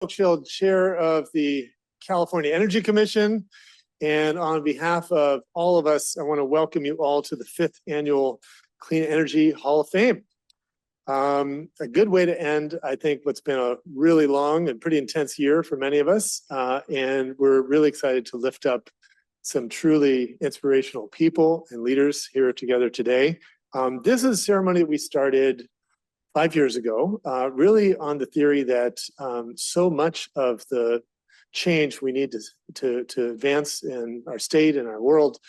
Hochschild, Chair of the California Energy Commission. And on behalf of all of us, I want to welcome you all to the 5th Annual Clean Energy Hall of Fame. A good way to end, I think, what's been a really long and pretty intense year for many of us. And we're really excited to lift up some truly inspirational people and leaders here together today. This is a ceremony that we started 5 years ago, really on the theory that so much of the change we need to advance in our state and our world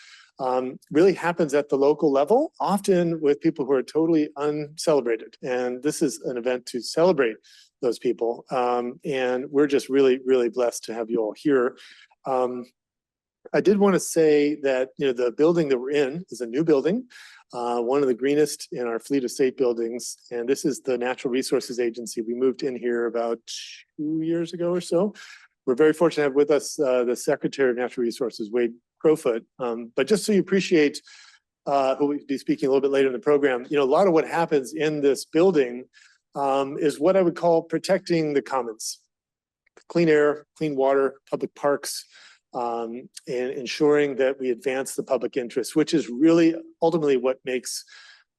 really happens at the local level, often with people who are totally uncelebrated. And this is an event to celebrate those people. And we're just really, really blessed to have you all here. I did want to say that the building that we're in is a new building, one of the greenest in our fleet of state buildings. And this is the Natural Resources Agency. We moved in here about 2 years ago or so. We're very fortunate to have with us the Secretary of Natural Resources, Wade Crowfoot. But just so you appreciate who we'll be speaking a little bit later in the program, a lot of what happens in this building is what I would call protecting the commons. Clean air, clean water, public parks, and ensuring that we advance the public interest, which is really ultimately what makes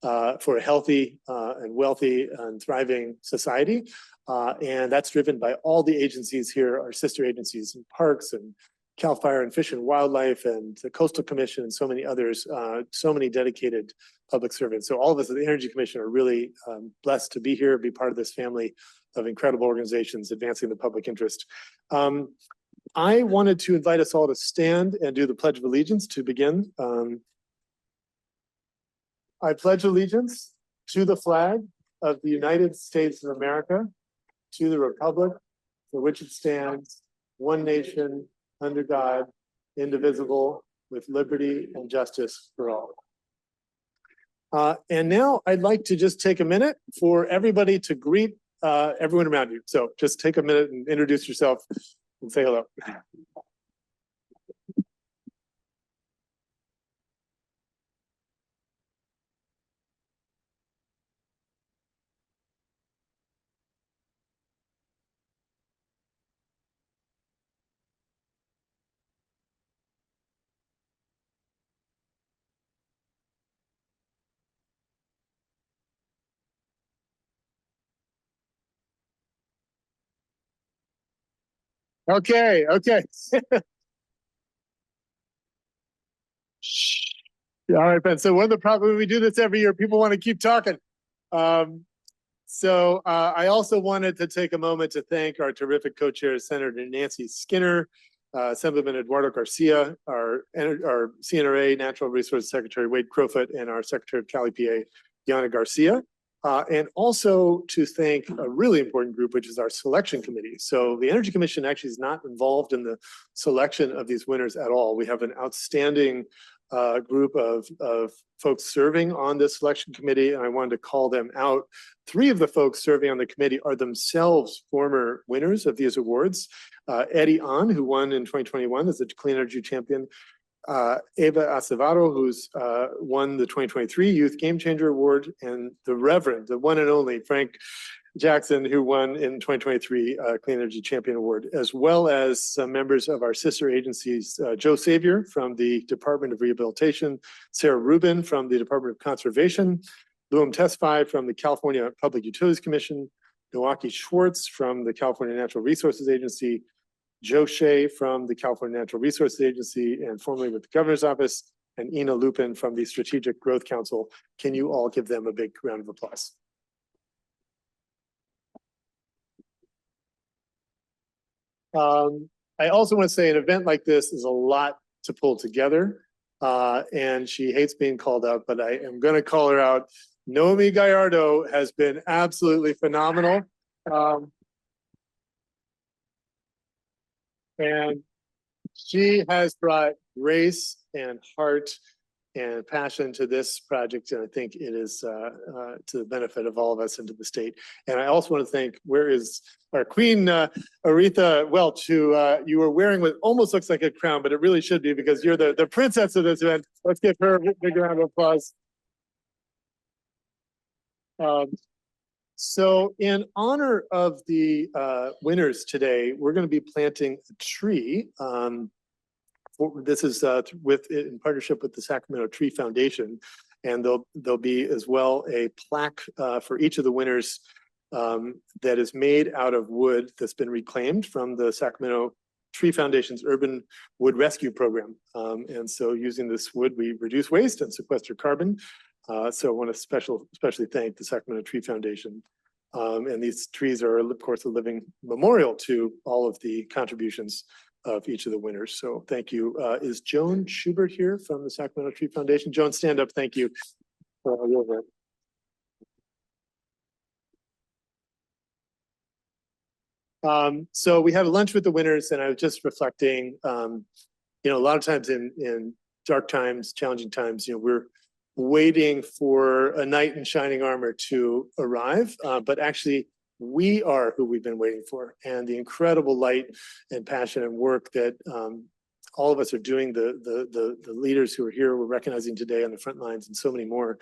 for a healthy and wealthy and thriving society. And that's driven by all the agencies here, our sister agencies and parks and CAL FIRE and Fish and Wildlife and the Coastal Commission and so many others, so many dedicated public servants. So all of us at the Energy Commission are really blessed to be here, be part of this family of incredible organizations advancing the public interest. I wanted to invite us all to stand and do the Pledge of Allegiance to begin. I pledge allegiance to the flag of the United States of America, to the republic for which it stands, one nation, under God, indivisible, with liberty and justice for all. And now I'd like to just take a minute for everybody to greet everyone around you. So just take a minute and introduce yourself and say hello. Okay. All right, Ben. So one of the problems, we do this every year, people want to keep talking. So I also wanted to take a moment to thank our terrific co-chairs, Senator Nancy Skinner, Assemblyman Eduardo Garcia, our CNRA Natural Resources Secretary Wade Crowfoot, and our Secretary of Cali PA, Yana Garcia. And also to thank a really important group, which is our selection committee. So the Energy Commission actually is not involved in the selection of these winners at all. We have an outstanding group of folks serving on this selection committee, and I wanted to call them out. 3 of the folks serving on the committee are themselves former winners of these awards. Eddie Ahn, who won in 2021 as the Clean Energy Champion. Eva Acevedo, who's won the 2023 Youth Game Changer Award, and the Reverend, the one and only Frank Jackson, who won in 2023 Clean Energy Champion Award, as well as some members of our sister agencies, Joe Savior from the Department of Rehabilitation, Sarah Rubin from the Department of Conservation, Luam Tesfaye from the California Public Utilities Commission, Nowaki Schwartz from the California Natural Resources Agency, Joe Shea from the California Natural Resources Agency and formerly with the Governor's Office, and Ina Lupin from the Strategic Growth Council. Can you all give them a big round of applause? I also want to say an event like this is a lot to pull together, and she hates being called out, but I am going to call her out. Noemi Gallardo has been absolutely phenomenal. And she has brought grace and heart and passion to this project, and I think it is to the benefit of all of us and to the state. And I also want to thank, where is our Queen Aretha Welch, who you are wearing what almost looks like a crown, but it really should be because you're the princess of this event. Let's give her a big round of applause. So in honor of the winners today, we're going to be planting a tree. This is in partnership with the Sacramento Tree Foundation, and there'll be as well a plaque for each of the winners that is made out of wood that's been reclaimed from the Sacramento Tree Foundation's Urban Wood Rescue Program. And so using this wood, we reduce waste and sequester carbon. So I want to especially thank the Sacramento Tree Foundation. And these trees are, of course, a living memorial to all of the contributions of each of the winners. So thank you. Is Joan Schubert here from the Sacramento Tree Foundation? Joan, stand up. Thank you for all your work. So we had a lunch with the winners, and I was just reflecting, a lot of times in dark times, challenging times, we're waiting for a knight in shining armor to arrive, but actually we are who we've been waiting for, and the incredible light and passion and work that all of us are doing, the leaders who are here, we're recognizing today on the front lines, and so many more.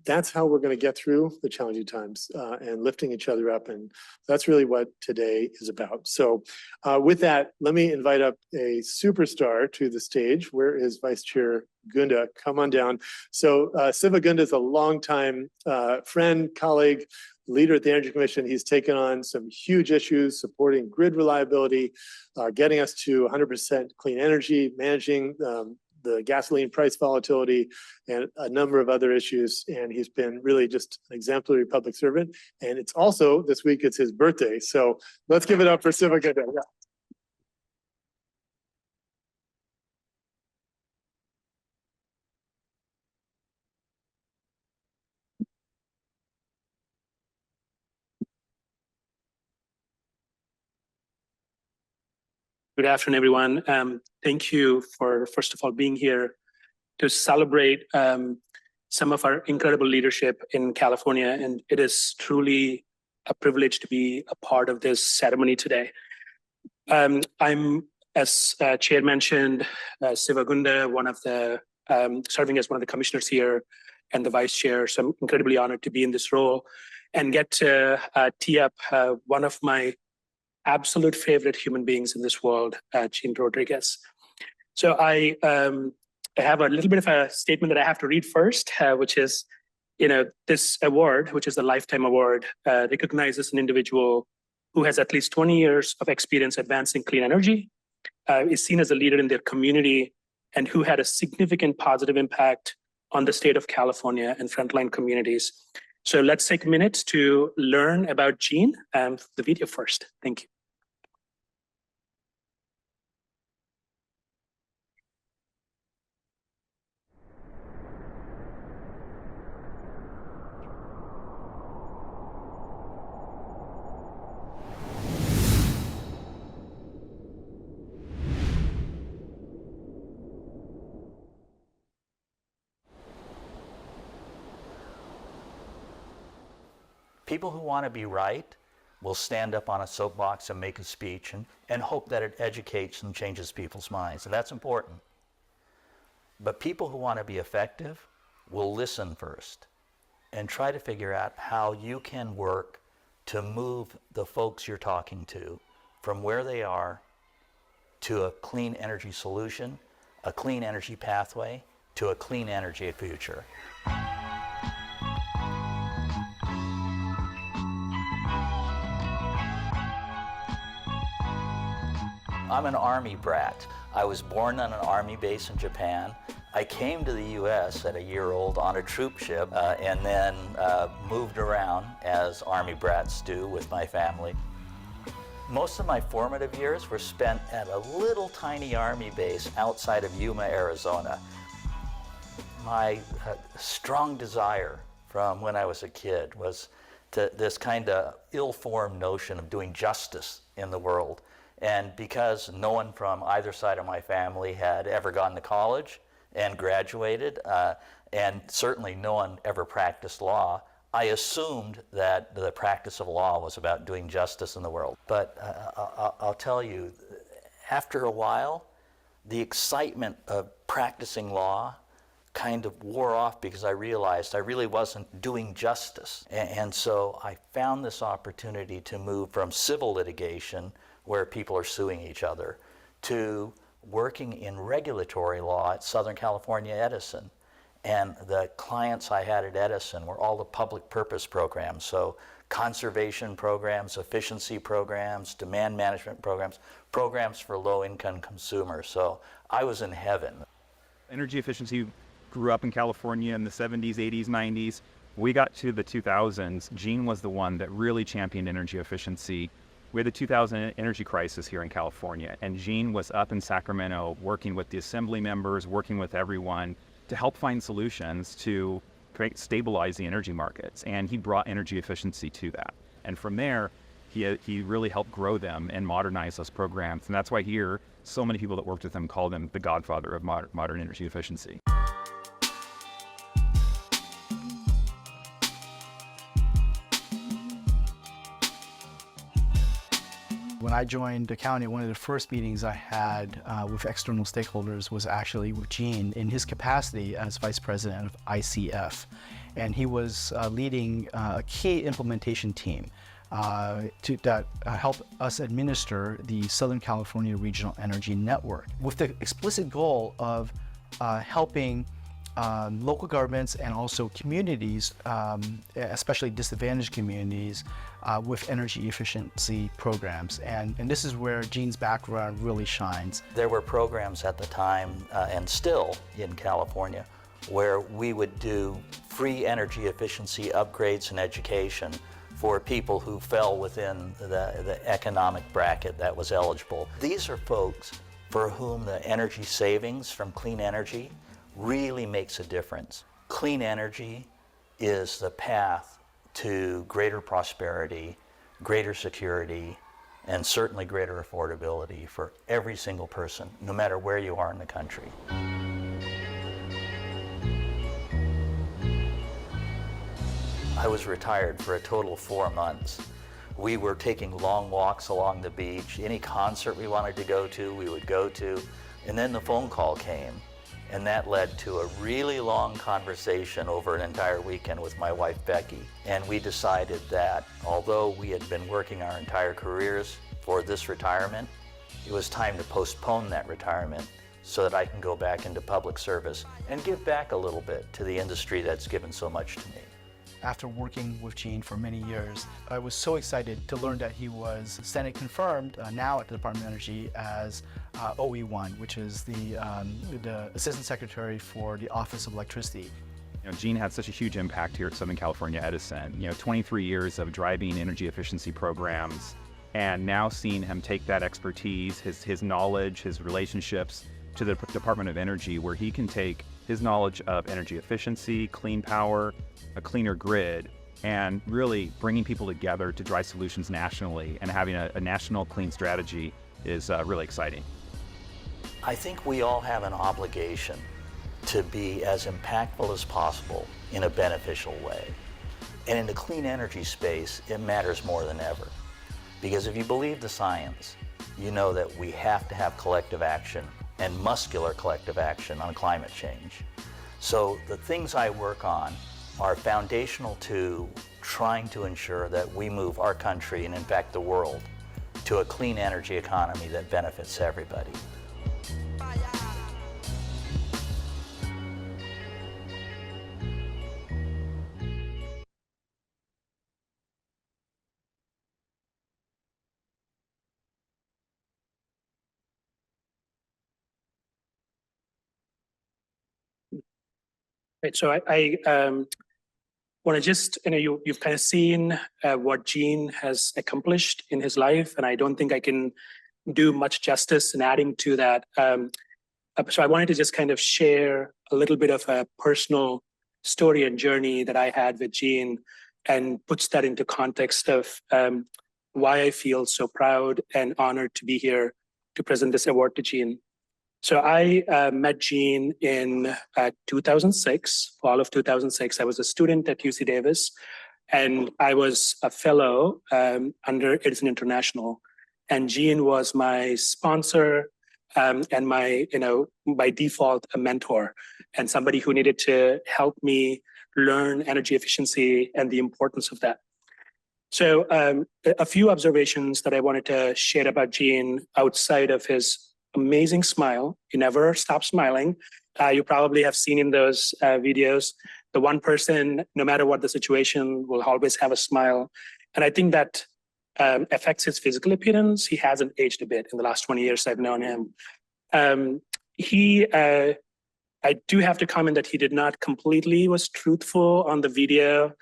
That's how we're going to get through the challenging times and lifting each other up. And that's really what today is about. So with that, let me invite up a superstar to the stage. Where is Vice Chair Gunda? Come on down. So Siva Gunda is a longtime friend, colleague, leader at the Energy Commission. He's taken on some huge issues, supporting grid reliability, getting us to 100% clean energy, managing the gasoline price volatility, and a number of other issues. And he's been really just an exemplary public servant. And it's also, this week, it's his birthday. So let's give it up for Siva Gunda. Yeah. Good afternoon, everyone. Thank you for, first of all, being here to celebrate some of our incredible leadership in California. And it is truly a privilege to be a part of this ceremony today. I'm, as Chair mentioned, Siva Gunda, serving as one of the commissioners here and the Vice Chair. So I'm incredibly honored to be in this role and get to tee up one of my absolute favorite human beings in this world, Gene Rodriguez. So I have a little bit of a statement that I have to read first, which is, this award, which is the Lifetime Award, recognizes an individual who has at least 20 years of experience advancing clean energy, is seen as a leader in their community, and who had a significant positive impact on the state of California and frontline communities. So let's take a minute to learn about Gene. The video first. Thank you. People who want to be right will stand up on a soapbox and make a speech and hope that it educates and changes people's minds, and that's important. But people who want to be effective will listen first and try to figure out how you can work to move the folks you're talking to from where they are to a clean energy solution, a clean energy pathway, to a clean energy future. I'm an Army brat. I was born on an Army base in Japan. I came to the U.S. at a year old on a troop ship and then moved around as Army brats do with my family. Most of my formative years were spent at a little tiny Army base outside of Yuma, Arizona. My strong desire from when I was a kid was this kind of ill-formed notion of doing justice in the world. And because no one from either side of my family had ever gone to college and graduated, and certainly no one ever practiced law, I assumed that the practice of law was about doing justice in the world. But I'll tell you, after a while, the excitement of practicing law kind of wore off because I realized I really wasn't doing justice. And so I found this opportunity to move from civil litigation, where people are suing each other, to working in regulatory law at Southern California Edison. And the clients I had at Edison were all the public purpose programs. So conservation programs, efficiency programs, demand management programs, programs for low-income consumers. So I was in heaven. Energy efficiency grew up in California in the 70s, 80s, 90s. We got to the 2000s. Gene was the one that really championed energy efficiency. We had the 2000 energy crisis here in California, and Gene was up in Sacramento working with the assembly members, working with everyone to help find solutions to stabilize the energy markets. And he brought energy efficiency to that. And from there, he really helped grow them and modernize those programs. And that's why here, so many people that worked with him called him the godfather of modern energy efficiency. When I joined the county, one of the first meetings I had with external stakeholders was actually with Gene in his capacity as vice president of ICF. And he was leading a key implementation team that help us administer the Southern California Regional Energy Network, with the explicit goal of helping local governments and also communities, especially disadvantaged communities, with energy efficiency programs. And this is where Gene's background really shines. There were programs at the time, and still in California, where we would do free energy efficiency upgrades and education for people who fell within the economic bracket that was eligible. These are folks for whom the energy savings from clean energy really makes a difference. Clean energy is the path to greater prosperity, greater security, and certainly greater affordability for every single person, no matter where you are in the country. I was retired for a total of 4 months. We were taking long walks along the beach. Any concert we wanted to go to, we would go to. And then the phone call came. And that led to a really long conversation over an entire weekend with my wife, Becky. And we decided that although we had been working our entire careers for this retirement, it was time to postpone that retirement so that I can go back into public service and give back a little bit to the industry that's given so much to me. After working with Gene for many years, I was so excited to learn that he was Senate confirmed now at the Department of Energy as OE1, which is the Assistant Secretary for the Office of Electricity. You know, Gene had such a huge impact here at Southern California Edison. 23 years of driving energy efficiency programs, and now seeing him take that expertise, his knowledge, his relationships to the Department of Energy, where he can take his knowledge of energy efficiency, clean power, a cleaner grid, and really bringing people together to drive solutions nationally and having a national clean strategy is really exciting. I think we all have an obligation to be as impactful as possible in a beneficial way. And in the clean energy space, it matters more than ever. Because if you believe the science, you know that we have to have collective action and muscular collective action on climate change. So the things I work on are foundational to trying to ensure that we move our country, and in fact the world, to a clean energy economy that benefits everybody. Right, so I want to just, you've kind of seen what Gene has accomplished in his life, and I don't think I can do much justice in adding to that. So I wanted to just kind of share a little bit of a personal story and journey that I had with Gene, and puts that into context of why I feel so proud and honored to be here to present this award to Gene. So I met Gene in 2006, fall of 2006. I was a student at UC Davis, and I was a fellow under Edison International. And Gene was my sponsor and my, by default, a mentor and somebody who needed to help me learn energy efficiency and the importance of that. So a few observations that I wanted to share about Gene outside of his amazing smile. He never stops smiling. You probably have seen in those videos, the one person, no matter what the situation, will always have a smile. And I think that affects his physical appearance. He hasn't aged a bit in the last 20 years I've known him. I do have to comment that he did not completely was truthful on the video.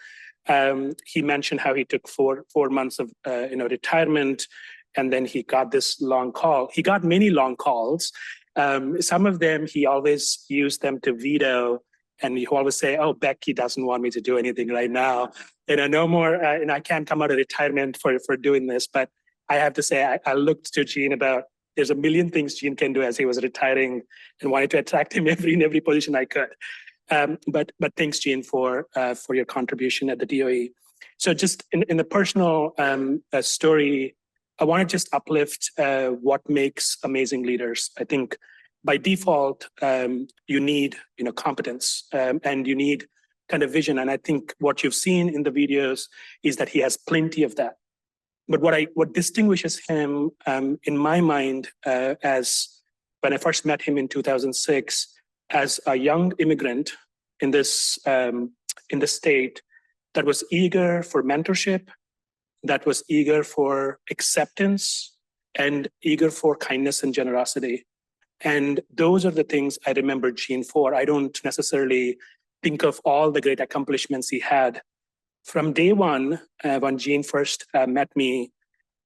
He mentioned how he took four months of retirement, and then he got this long call. He got many long calls. Some of them he always used them to veto, and he always say, "Oh, Becky doesn't want me to do anything right now. No more. And I can't come out of retirement for doing this." But I have to say, I looked to Gene about. There's a million things Gene can do as he was retiring, and wanted to attract him in every position I could. But thanks, Gene, for your contribution at the DOE. So just in the personal story, I want to just uplift what makes amazing leaders. I think by default, you need competence and you need kind of vision. And I think what you've seen in the videos is that he has plenty of that. But what distinguishes him in my mind as when I first met him in 2006 as a young immigrant in this in the state that was eager for mentorship, that was eager for acceptance, and eager for kindness and generosity. And those are the things I remember Gene for. I don't necessarily think of all the great accomplishments he had. From day one, when Gene first met me,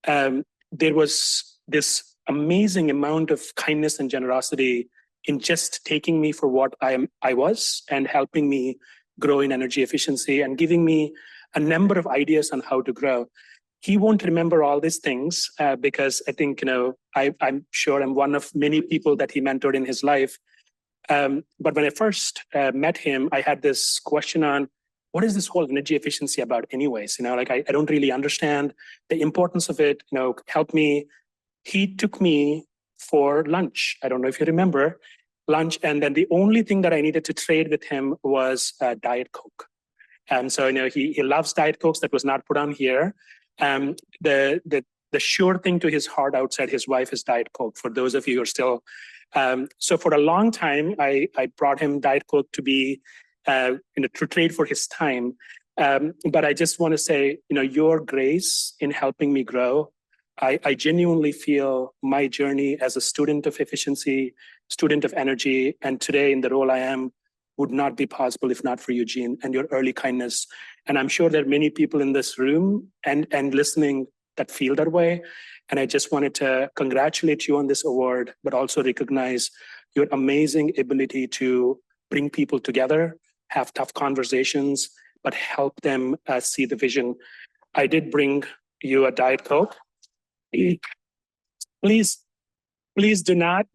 there was this amazing amount of kindness and generosity in just taking me for what I was and helping me grow in energy efficiency and giving me a number of ideas on how to grow. He won't remember all these things because I think, I'm sure I'm one of many people that he mentored in his life. But when I first met him, I had this question on, what is this whole energy efficiency about anyways? I don't really understand the importance of it, help me. He took me for lunch. I don't know if you remember lunch. And then the only thing that I needed to trade with him was Diet Coke. And so, he loves Diet Cokes. That was not put on here. The sure thing to his heart outside his wife is Diet Coke, for those of you who are still. So for a long time, I brought him Diet Coke to be, to trade for his time. But I just want to say, your grace in helping me grow, I genuinely feel my journey as a student of efficiency, student of energy, and today in the role I am, would not be possible if not for you, Gene, and your early kindness. And I'm sure there are many people in this room and listening that feel that way. And I just wanted to congratulate you on this award, but also recognize your amazing ability to bring people together, have tough conversations, but help them see the vision. I did bring you a Diet Coke. Please do not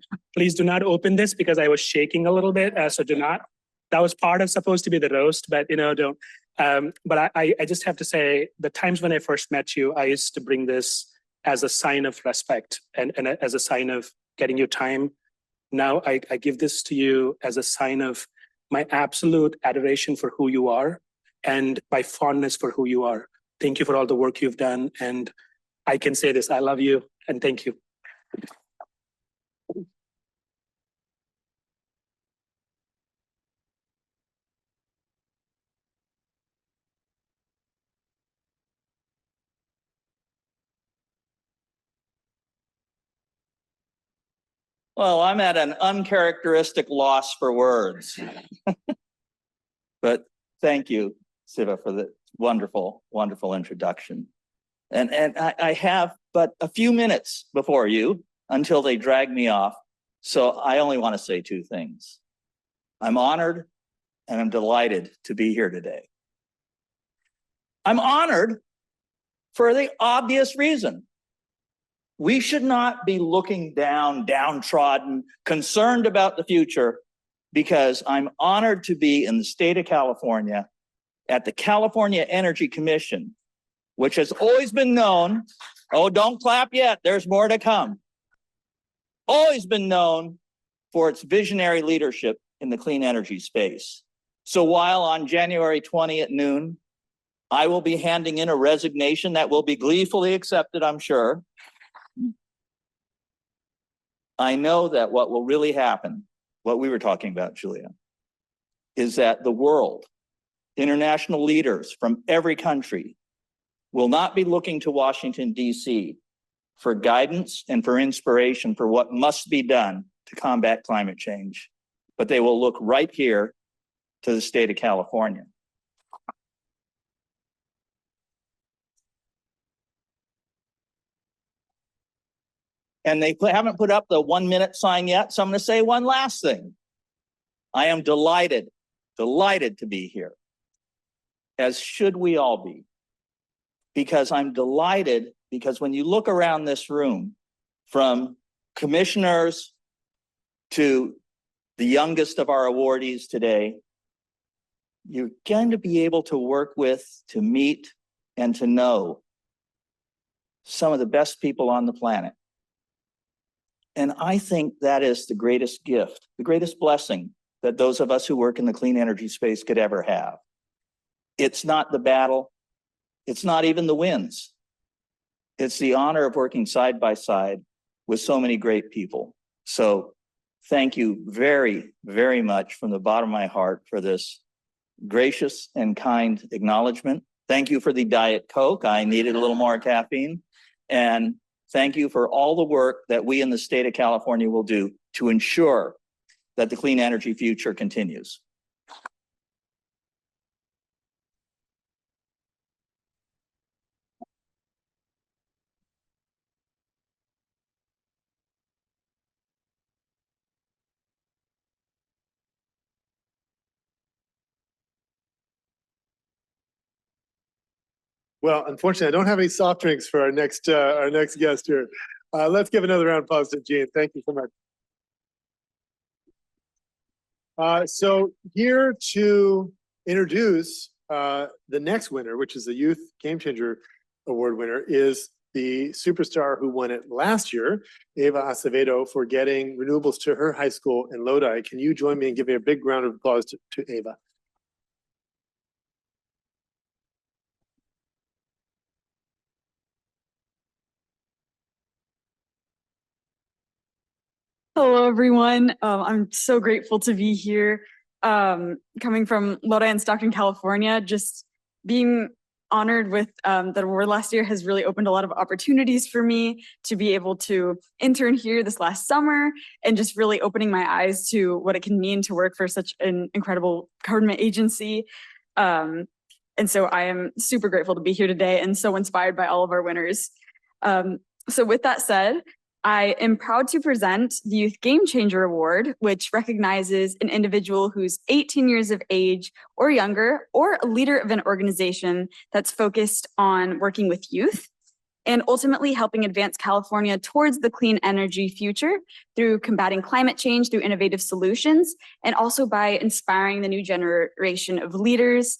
open this because I was shaking a little bit. So do not. That was supposed to be the roast, but don't. But I just have to say, the times when I first met you, I used to bring this as a sign of respect and as a sign of getting your time. Now I give this to you as a sign of my absolute adoration for who you are and my fondness for who you are. Thank you for all the work you've done. And I can say this, I love you and thank you. Well, I'm at an uncharacteristic loss for words. But thank you, Siva, for the wonderful, wonderful introduction. And I have but a few minutes before you until they drag me off. So I only want to say two things. I'm honored and I'm delighted to be here today. I'm honored for the obvious reason. We should not be looking downtrodden, concerned about the future, because I'm honored to be in the state of California at the California Energy Commission, which has always been known. Oh, don't clap yet. There's more to come. always been known for its visionary leadership in the clean energy space. So while on January 20 at noon, I will be handing in a resignation that will be gleefully accepted, I'm sure, I know that what will really happen, what we were talking about, Julia, is that the world, international leaders from every country, will not be looking to Washington, D.C. for guidance and for inspiration for what must be done to combat climate change, but they will look right here to the state of California. And they haven't put up the 1 minute sign yet, so I'm going to say one last thing. I am delighted to be here, as should we all be, because I'm delighted because when you look around this room, from commissioners to the youngest of our awardees today, you're going to be able to work with, to meet, and to know some of the best people on the planet. And I think that is the greatest gift, the greatest blessing that those of us who work in the clean energy space could ever have. It's not the battle. It's not even the wins. It's the honor of working side by side with so many great people. So thank you very, very much from the bottom of my heart for this gracious and kind acknowledgement. Thank you for the Diet Coke. I needed a little more caffeine. And thank you for all the work that we in the state of California will do to ensure that the clean energy future continues. Well, unfortunately, I don't have any soft drinks for our next guest here. Let's give another round of applause to Gene. Thank you so much. So here to introduce the next winner, which is the Youth Game Changer Award winner, is the superstar who won it last year, Eva Acevedo, for getting renewables to her high school in Lodi. Can you join me in giving a big round of applause to Eva? Hello, everyone. I'm so grateful to be here. Coming from Lodi and Stockton, California, just being honored with that award last year has really opened a lot of opportunities for me to be able to intern here this last summer and just really opening my eyes to what it can mean to work for such an incredible government agency. And so I am super grateful to be here today and so inspired by all of our winners. So with that said, I am proud to present the Youth Game Changer Award, which recognizes an individual who's 18 years of age or younger, or a leader of an organization that's focused on working with youth and ultimately helping advance California towards the clean energy future through combating climate change through innovative solutions, and also by inspiring the new generation of leaders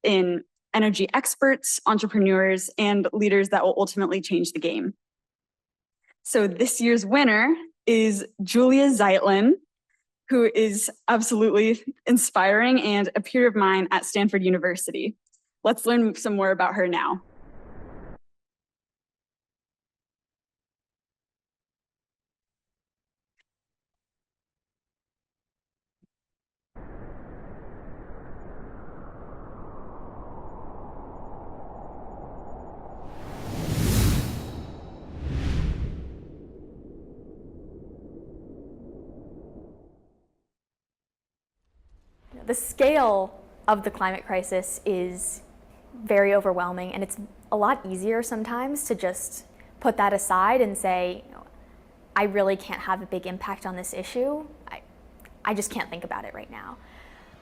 in energy experts, entrepreneurs, and leaders that will ultimately change the game. So this year's winner is Julia Zeitlin, who is absolutely inspiring and a peer of mine at Stanford University. Let's learn some more about her now. The scale of the climate crisis is very overwhelming, and it's a lot easier sometimes to just put that aside and say, I really can't have a big impact on this issue. I just can't think about it right now.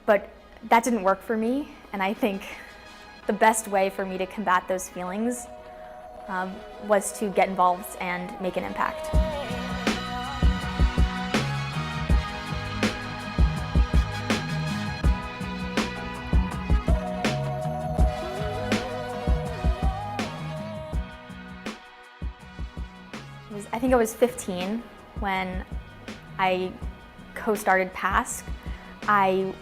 But that didn't work for me, and I think the best way for me to combat those feelings was to get involved and make an impact. I think I was 15, when I co-started PASC, I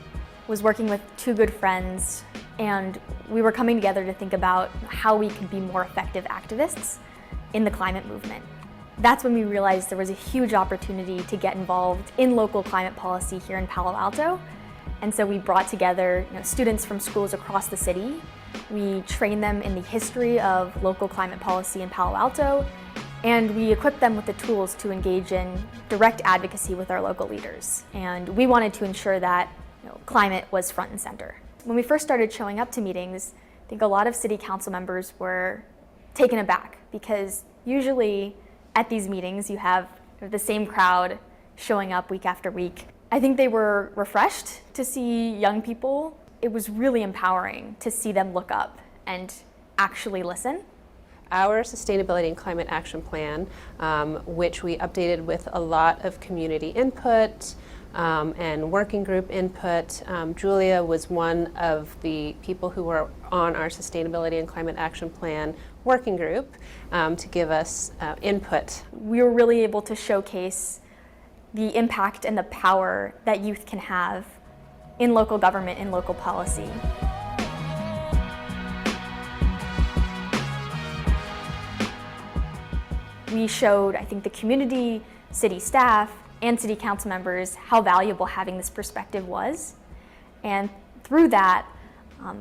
was working with two good friends, and we were coming together to think about how we could be more effective activists in the climate movement. That's when we realized there was a huge opportunity to get involved in local climate policy here in Palo Alto. And so we brought together students from schools across the city. We trained them in the history of local climate policy in Palo Alto, and we equipped them with the tools to engage in direct advocacy with our local leaders. And we wanted to ensure that climate was front and center. When we first started showing up to meetings, I think a lot of city council members were taken aback, because usually at these meetings you have the same crowd showing up week after week. I think they were refreshed to see young people. It was really empowering to see them look up and actually listen. Our Sustainability and Climate Action Plan, which we updated with a lot of community input and working group input. Julia was one of the people who were on our Sustainability and Climate Action Plan working group to give us input. We were really able to showcase the impact and the power that youth can have in local government, in local policy. We showed, I think, the community, city staff, and city council members how valuable having this perspective was. And through that,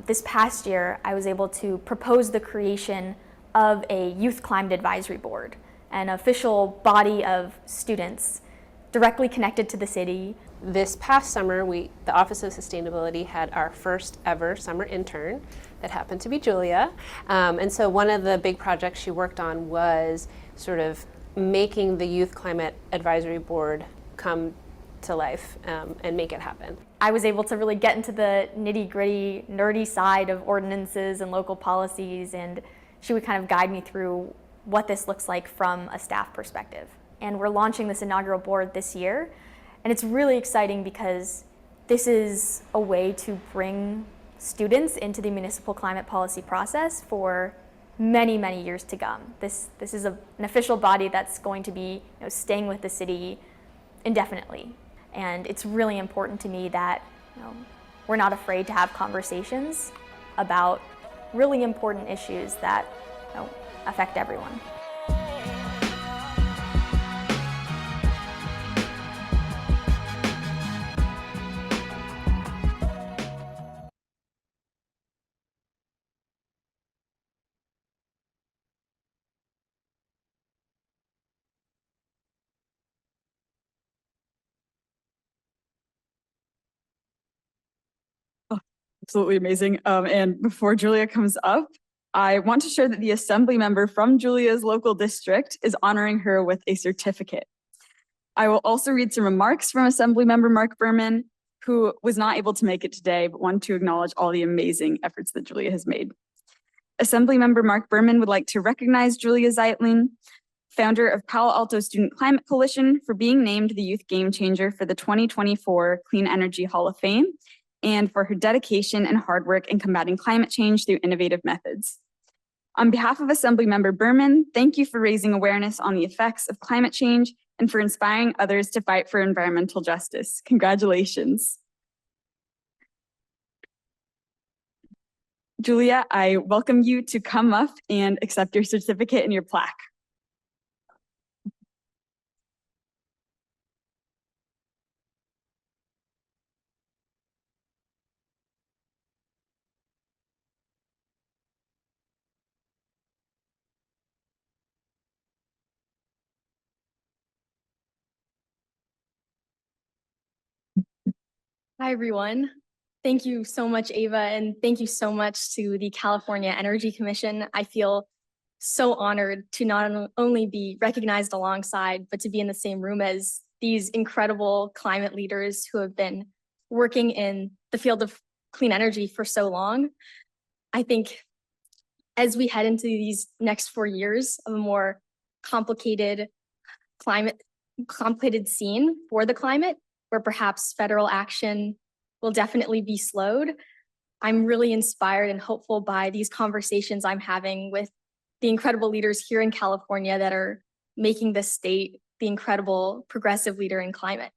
this past year, I was able to propose the creation of a Youth Climate Advisory Board, an official body of students directly connected to the city. This past summer, the Office of Sustainability had our first ever summer intern that happened to be Julia. And so one of the big projects she worked on was sort of making the Youth Climate Advisory Board come to life and make it happen. I was able to really get into the nitty-gritty, nerdy side of ordinances and local policies, and she would kind of guide me through what this looks like from a staff perspective. And we're launching this inaugural board this year, and it's really exciting because this is a way to bring students into the municipal climate policy process for many, many years to come. This is an official body that's going to be staying with the city indefinitely. And it's really important to me that we're not afraid to have conversations about really important issues that affect everyone. Absolutely amazing. And before Julia comes up, I want to share that the assembly member from Julia's local district is honoring her with a certificate. I will also read some remarks from Assembly Member Mark Berman, who was not able to make it today, but wanted to acknowledge all the amazing efforts that Julia has made. Assembly Member Mark Berman would like to recognize Julia Zeitling, founder of Palo Alto Student Climate Coalition, for being named the Youth Game Changer for the 2024 Clean Energy Hall of Fame, and for her dedication and hard work in combating climate change through innovative methods. On behalf of Assemblymember Berman, thank you for raising awareness on the effects of climate change and for inspiring others to fight for environmental justice. Congratulations. Julia, I welcome you to come up and accept your certificate and your plaque. Hi, everyone. Thank you so much, Ava, and thank you so much to the California Energy Commission. I feel so honored to not only be recognized alongside, but to be in the same room as these incredible climate leaders who have been working in the field of clean energy for so long. I think as we head into these next 4 years of a more complicated scene for the climate, where perhaps federal action will definitely be slowed, I'm really inspired and hopeful by these conversations I'm having with the incredible leaders here in California that are making this state the incredible progressive leader in climate.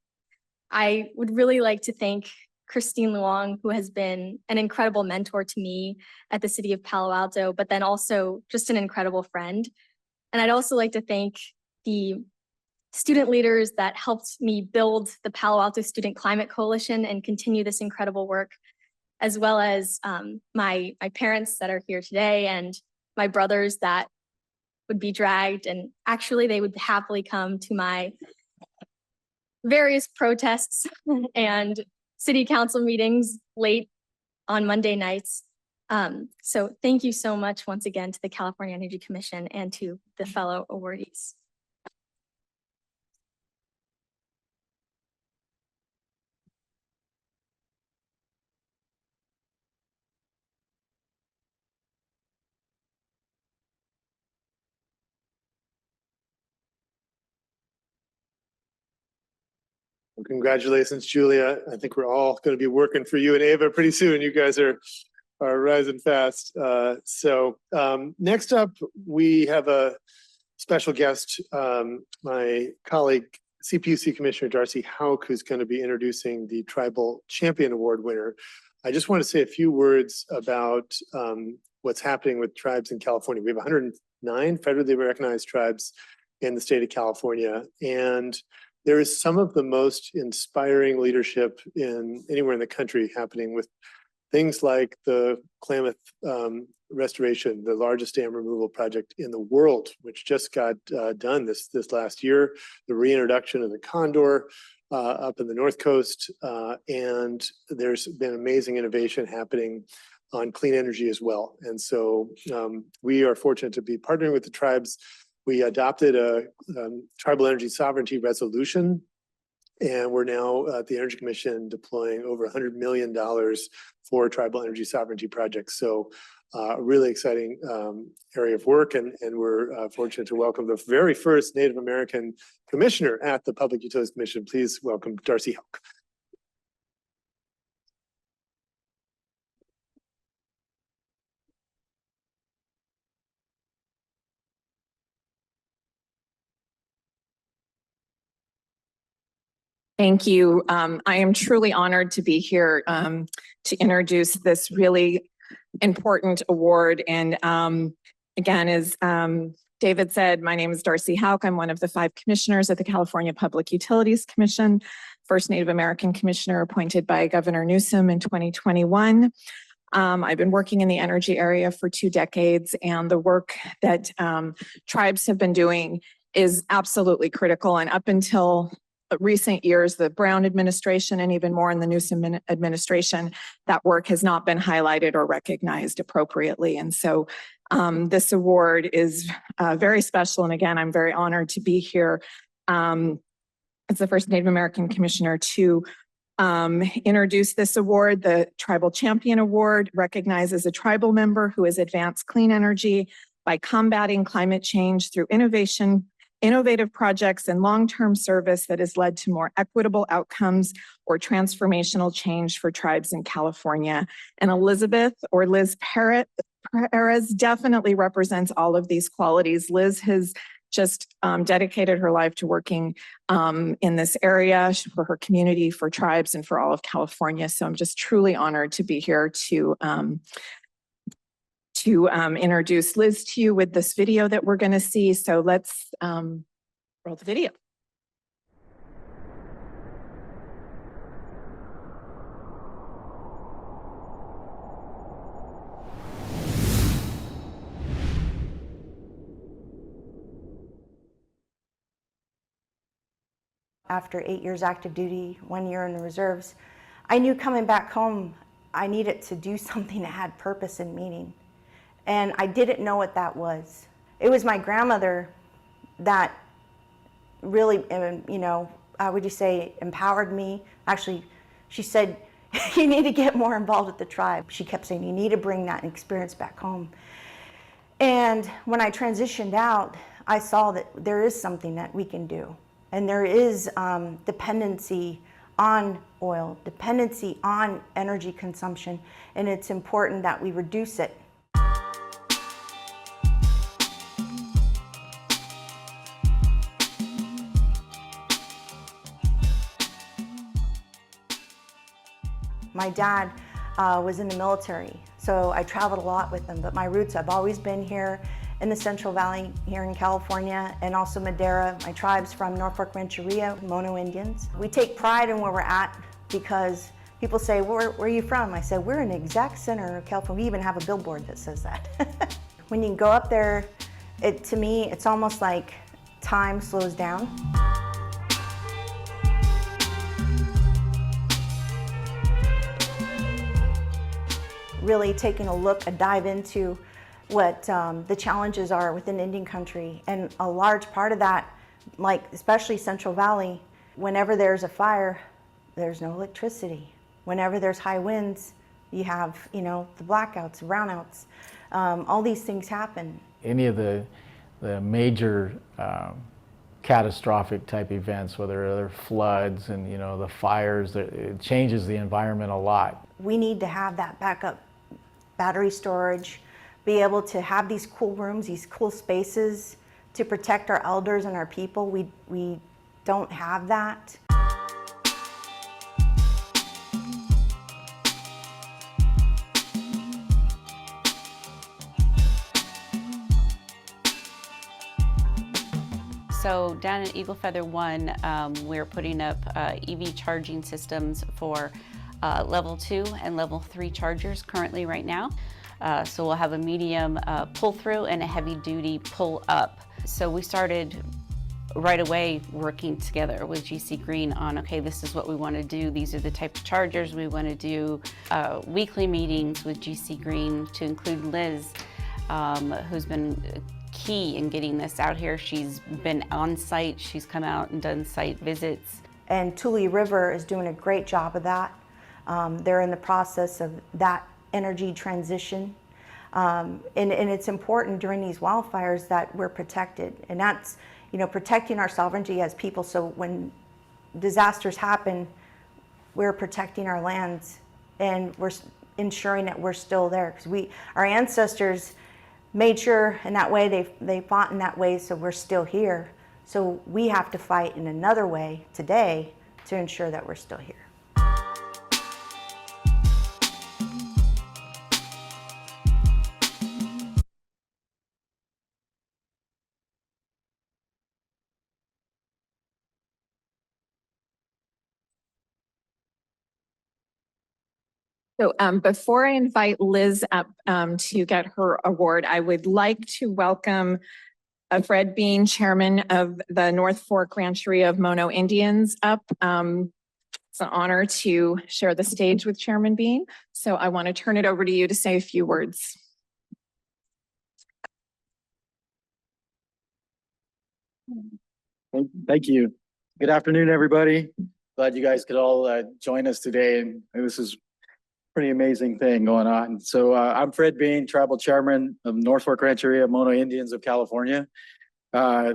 I would really like to thank Christine Luong, who has been an incredible mentor to me at the city of Palo Alto, but then also just an incredible friend. And I'd also like to thank the student leaders that helped me build the Palo Alto Student Climate Coalition and continue this incredible work, as well as my parents that are here today and my brothers that would be dragged, and actually they would happily come to my various protests and city council meetings late on Monday nights. So thank you so much once again to the California Energy Commission and to the fellow awardees. Well, congratulations, Julia. I think we're all going to be working for you and Ava pretty soon. You guys are rising fast. Next up, we have a special guest, my colleague, CPUC Commissioner Darcy Houck, who's going to be introducing the Tribal Champion Award winner. I just want to say a few words about what's happening with tribes in California. We have 109 federally recognized tribes in the state of California, and there is some of the most inspiring leadership anywhere in the country happening with things like the Klamath restoration, the largest dam removal project in the world, which just got done this last year, the reintroduction of the condor up in the North Coast, and there's been amazing innovation happening on clean energy as well. And so we are fortunate to be partnering with the tribes. We adopted a tribal energy sovereignty resolution, and we're now at the Energy Commission deploying over $100 million for tribal energy sovereignty projects. So a really exciting area of work, and we're fortunate to welcome the very first Native American commissioner at the Public Utilities Commission. Please welcome Darcy Houck. Thank you. I am truly honored to be here to introduce this really important award. And again, as David said, my name is Darcy Houck. I'm one of the 5 commissioners at the California Public Utilities Commission, first Native American commissioner appointed by Governor Newsom in 2021. I've been working in the energy area for 2 decades, and the work that tribes have been doing is absolutely critical. And up until recent years, the Brown administration, and even more in the Newsom administration, that work has not been highlighted or recognized appropriately. And so this award is very special. And again, I'm very honored to be here as the first Native American commissioner to introduce this award. The Tribal Champion Award recognizes a tribal member who has advanced clean energy by combating climate change through innovative projects and long-term service that has led to more equitable outcomes or transformational change for tribes in California. And Elizabeth, or Liz Perez, definitely represents all of these qualities. Liz has just dedicated her life to working in this area for her community, for tribes, and for all of California. So I'm just truly honored to be here to introduce Liz to you with this video that we're going to see. So let's roll the video. After 8 years active duty, 1 year in the reserves, I knew coming back home, I needed to do something that had purpose and meaning. And I didn't know what that was. It was my grandmother that really, how would you say, empowered me. Actually, she said, you need to get more involved with the tribe. She kept saying, you need to bring that experience back home. And when I transitioned out, I saw that there is something that we can do. And there is dependency on oil, dependency on energy consumption, and it's important that we reduce it. My dad was in the military, so I traveled a lot with him, but my roots have always been here in the Central Valley here in California, and also Madera. My tribe's from Norfolk Rancheria, Mono Indians. We take pride in where we're at because people say, where are you from? I said, we're in the exact center of California. We even have a billboard that says that. When you go up there, to me, it's almost like time slows down. Really taking a look, a dive into what the challenges are within Indian country. And a large part of that, like especially Central Valley, whenever there's a fire, there's no electricity. Whenever there's high winds, you have, the blackouts, brownouts. All these things happen. Any of the major catastrophic type events, whether they're floods and the fires, it changes the environment a lot. We need to have that backup battery storage, be able to have these cool rooms, these cool spaces to protect our elders and our people. We don't have that. So down at Eagle Feather 1, we're putting up EV charging systems for level 2 and level 3 chargers currently right now. So we'll have a medium pull through and a heavy duty pull up. So we started right away working together with GC Green on, okay, this is what we want to do. These are the type of chargers we want to do. Weekly meetings with GC Green to include Liz, who's been key in getting this out here. She's been on site. She's come out and done site visits. And Tule River is doing a great job of that. They're in the process of that energy transition. And it's important during these wildfires that we're protected. And that's, protecting our sovereignty as people. So when disasters happen, we're protecting our lands and we're ensuring that we're still there. Because our ancestors made sure in that way, they fought in that way, so we're still here. So we have to fight in another way today to ensure that we're still here. So before I invite Liz up to get her award, I would like to welcome Fred Bean, chairman of the North Fork Rancheria of Mono Indians up. It's an honor to share the stage with Chairman Bean. So I want to turn it over to you to say a few words. Thank you. Good afternoon, everybody. Glad you guys could all join us today. And this is a pretty amazing thing going on. So I'm Fred Bean, tribal chairman of North Fork Rancheria Mono Indians of California. A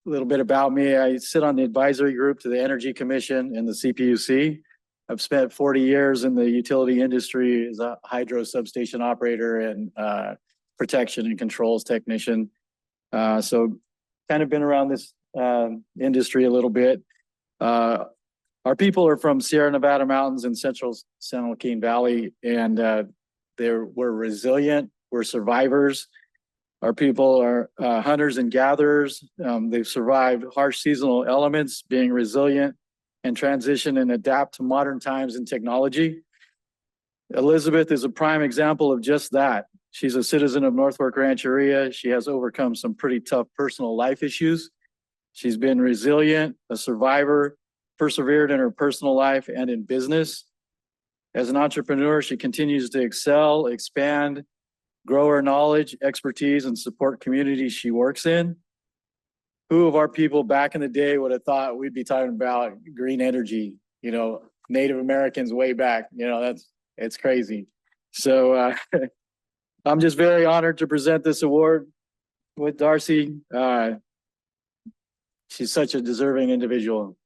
little bit about me. I sit on the advisory group to the Energy Commission and the CPUC. I've spent 40 years in the utility industry as a hydro substation operator and protection and controls technician. So kind of been around this industry a little bit. Our people are from Sierra Nevada mountains and central San Joaquin Valley, and we're resilient, we're survivors. Our people are hunters and gatherers. They've survived harsh seasonal elements, being resilient and transition and adapt to modern times and technology. Elizabeth is a prime example of just that. She's a citizen of North Fork Rancheria. She has overcome some pretty tough personal life issues. She's been resilient, a survivor, persevered in her personal life and in business. As an entrepreneur, she continues to excel, expand, grow her knowledge, expertise, and support communities she works in. Who of our people back in the day would have thought we'd be talking about green energy, Native Americans way back, it's crazy. So I'm just very honored to present this award with Darcy. She's such a deserving individual.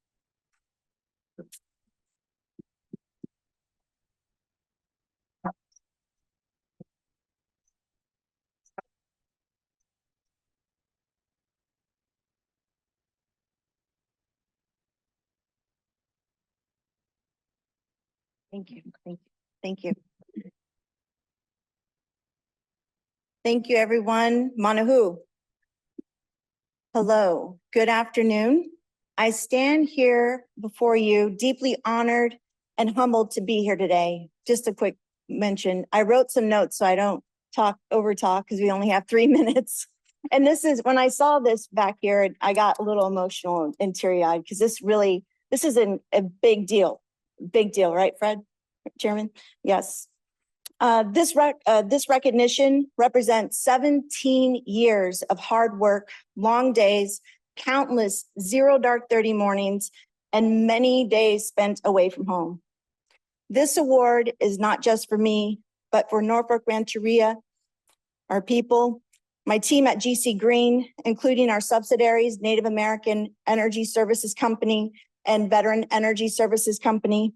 Thank you. Thank you. Thank you, everyone. Manahu. Hello, good afternoon. I stand here before you deeply honored and humbled to be here today. Just a quick mention, I wrote some notes so I don't over talk because we only have 3 minutes. And this is, when I saw this back here, I got a little emotional and teary-eyed because this is a big deal. Big deal, right, Fred? Chairman? Yes. This recognition represents 17 years of hard work, long days, countless 0 dark 30 mornings, and many days spent away from home. This award is not just for me, but for Norfolk Rancheria, our people, my team at GC Green, including our subsidiaries, Native American Energy Services Company and Veteran Energy Services Company,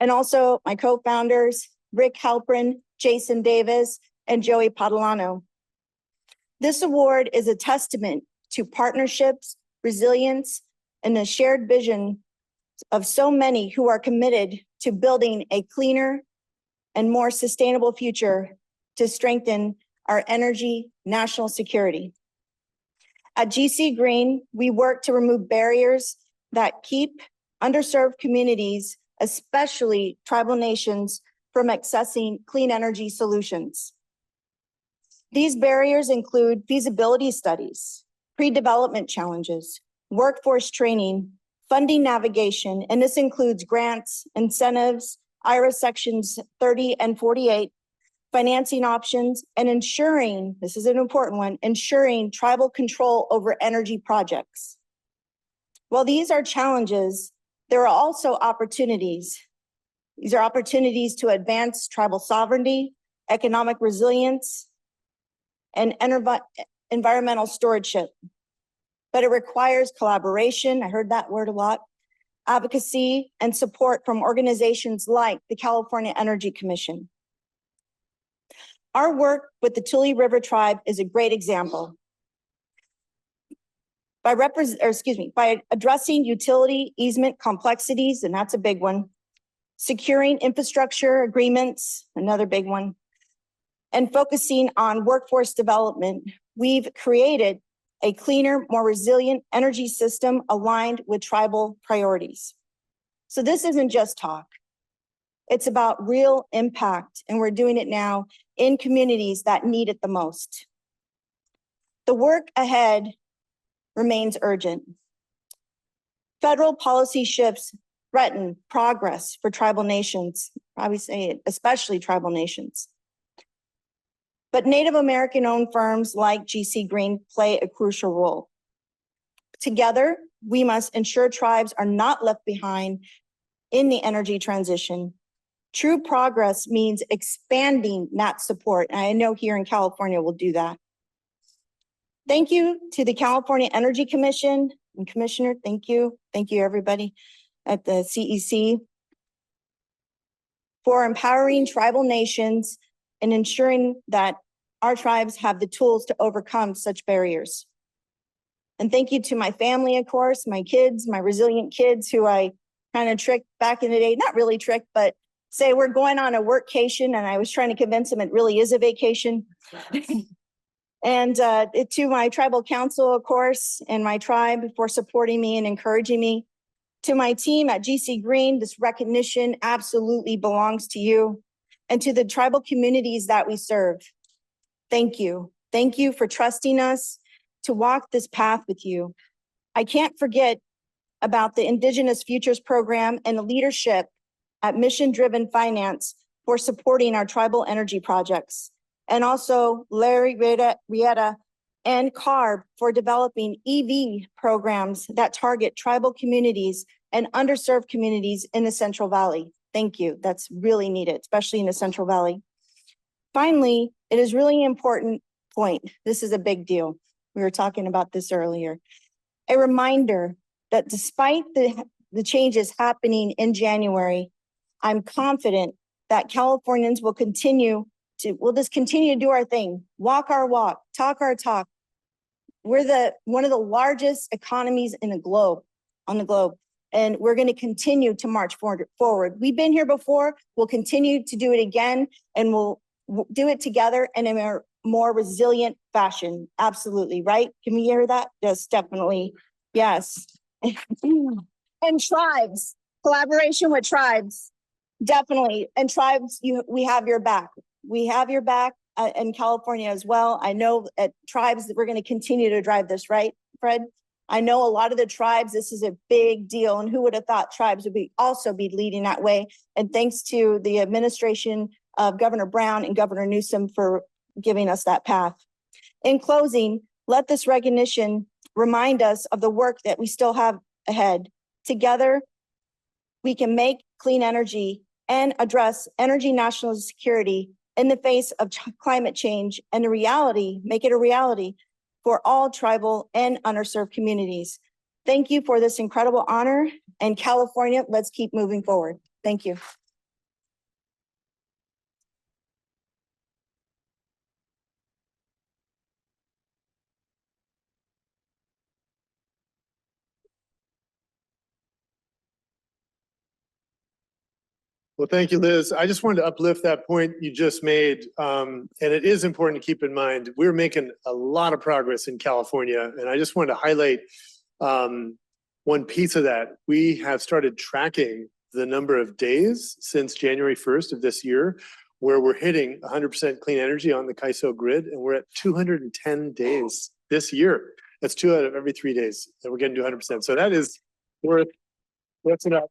and also my co-founders, Rick Halprin, Jason Davis, and Joey Padalano. This award is a testament to partnerships, resilience, and a shared vision of so many who are committed to building a cleaner and more sustainable future to strengthen our energy national security. At GC Green, we work to remove barriers that keep underserved communities, especially tribal nations, from accessing clean energy solutions. These barriers include feasibility studies, pre-development challenges, workforce training, funding navigation, and this includes grants, incentives, IRA sections 30 and 48, financing options, and ensuring, this is an important one, ensuring tribal control over energy projects. While these are challenges, there are also opportunities. These are opportunities to advance tribal sovereignty, economic resilience, and environmental stewardship. But it requires collaboration, I heard that word a lot, advocacy, and support from organizations like the California Energy Commission. Our work with the Tule River Tribe is a great example. By addressing utility easement complexities, and that's a big one, securing infrastructure agreements, another big one, and focusing on workforce development, we've created a cleaner, more resilient energy system aligned with tribal priorities. So this isn't just talk. It's about real impact, and we're doing it now in communities that need it the most. The work ahead remains urgent. Federal policy shifts threaten progress for tribal nations, I would say especially tribal nations. But Native American-owned firms like GC Green play a crucial role. Together, we must ensure tribes are not left behind in the energy transition. True progress means expanding that support, and I know here in California we'll do that. Thank you to the California Energy Commission and Commissioner, thank you. Thank you, everybody at the CEC for empowering tribal nations and ensuring that our tribes have the tools to overcome such barriers. And thank you to my family, of course, my kids, my resilient kids who I kind of tricked back in the day, not really tricked, but say we're going on a workcation, and I was trying to convince them it really is a vacation. And to my tribal council, of course, and my tribe for supporting me and encouraging me. To my team at GC Green, this recognition absolutely belongs to you. And to the tribal communities that we serve, thank you. Thank you for trusting us to walk this path with you. I can't forget about the Indigenous Futures Program and the leadership at Mission Driven Finance for supporting our tribal energy projects. And also Larry Rieta and CARB for developing EV programs that target tribal communities and underserved communities in the Central Valley. Thank you. That's really needed, especially in the Central Valley. Finally, it is really important point. This is a big deal. We were talking about this earlier. A reminder that despite the changes happening in January, I'm confident that Californians will just continue to do our thing, walk our walk, talk our talk. We're one of the largest economies on the globe. And we're going to continue to march forward. We've been here before. We'll continue to do it again, and we'll do it together in a more resilient fashion. Absolutely, right? Can we hear that? Yes, definitely. Yes. And tribes, collaboration with tribes, definitely. And tribes, we have your back. We have your back in California as well. I know at tribes that we're going to continue to drive this, right, Fred? I know a lot of the tribes, this is a big deal, and who would have thought tribes would also be leading that way? And thanks to the administration of Governor Brown and Governor Newsom for giving us that path. In closing, let this recognition remind us of the work that we still have ahead. Together, we can make clean energy and address energy national security in the face of climate change and make it a reality for all tribal and underserved communities. Thank you for this incredible honor. And California, let's keep moving forward. Thank you. Well, thank you, Liz. I just wanted to uplift that point you just made. And it is important to keep in mind, we're making a lot of progress in California. And I just wanted to highlight one piece of that. We have started tracking the number of days since January 1st of this year, where we're hitting 100% clean energy on the CAISO grid. And we're at 210 days this year. That's 2 out of every 3 days that we're getting to 100%. So that is worth lifting up.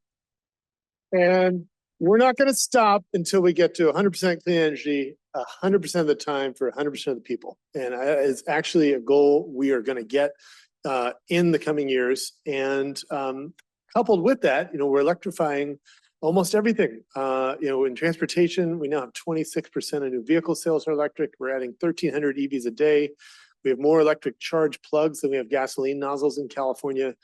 And we're not going to stop until we get to 100% clean energy 100% of the time for 100% of the people. And it's actually a goal we are going to get in the coming years. And coupled with that, we're electrifying almost everything. In transportation, we now have 26% of new vehicle sales are electric. We're adding 1,300 EVs a day. We have more electric charge plugs than we have gasoline nozzles in California.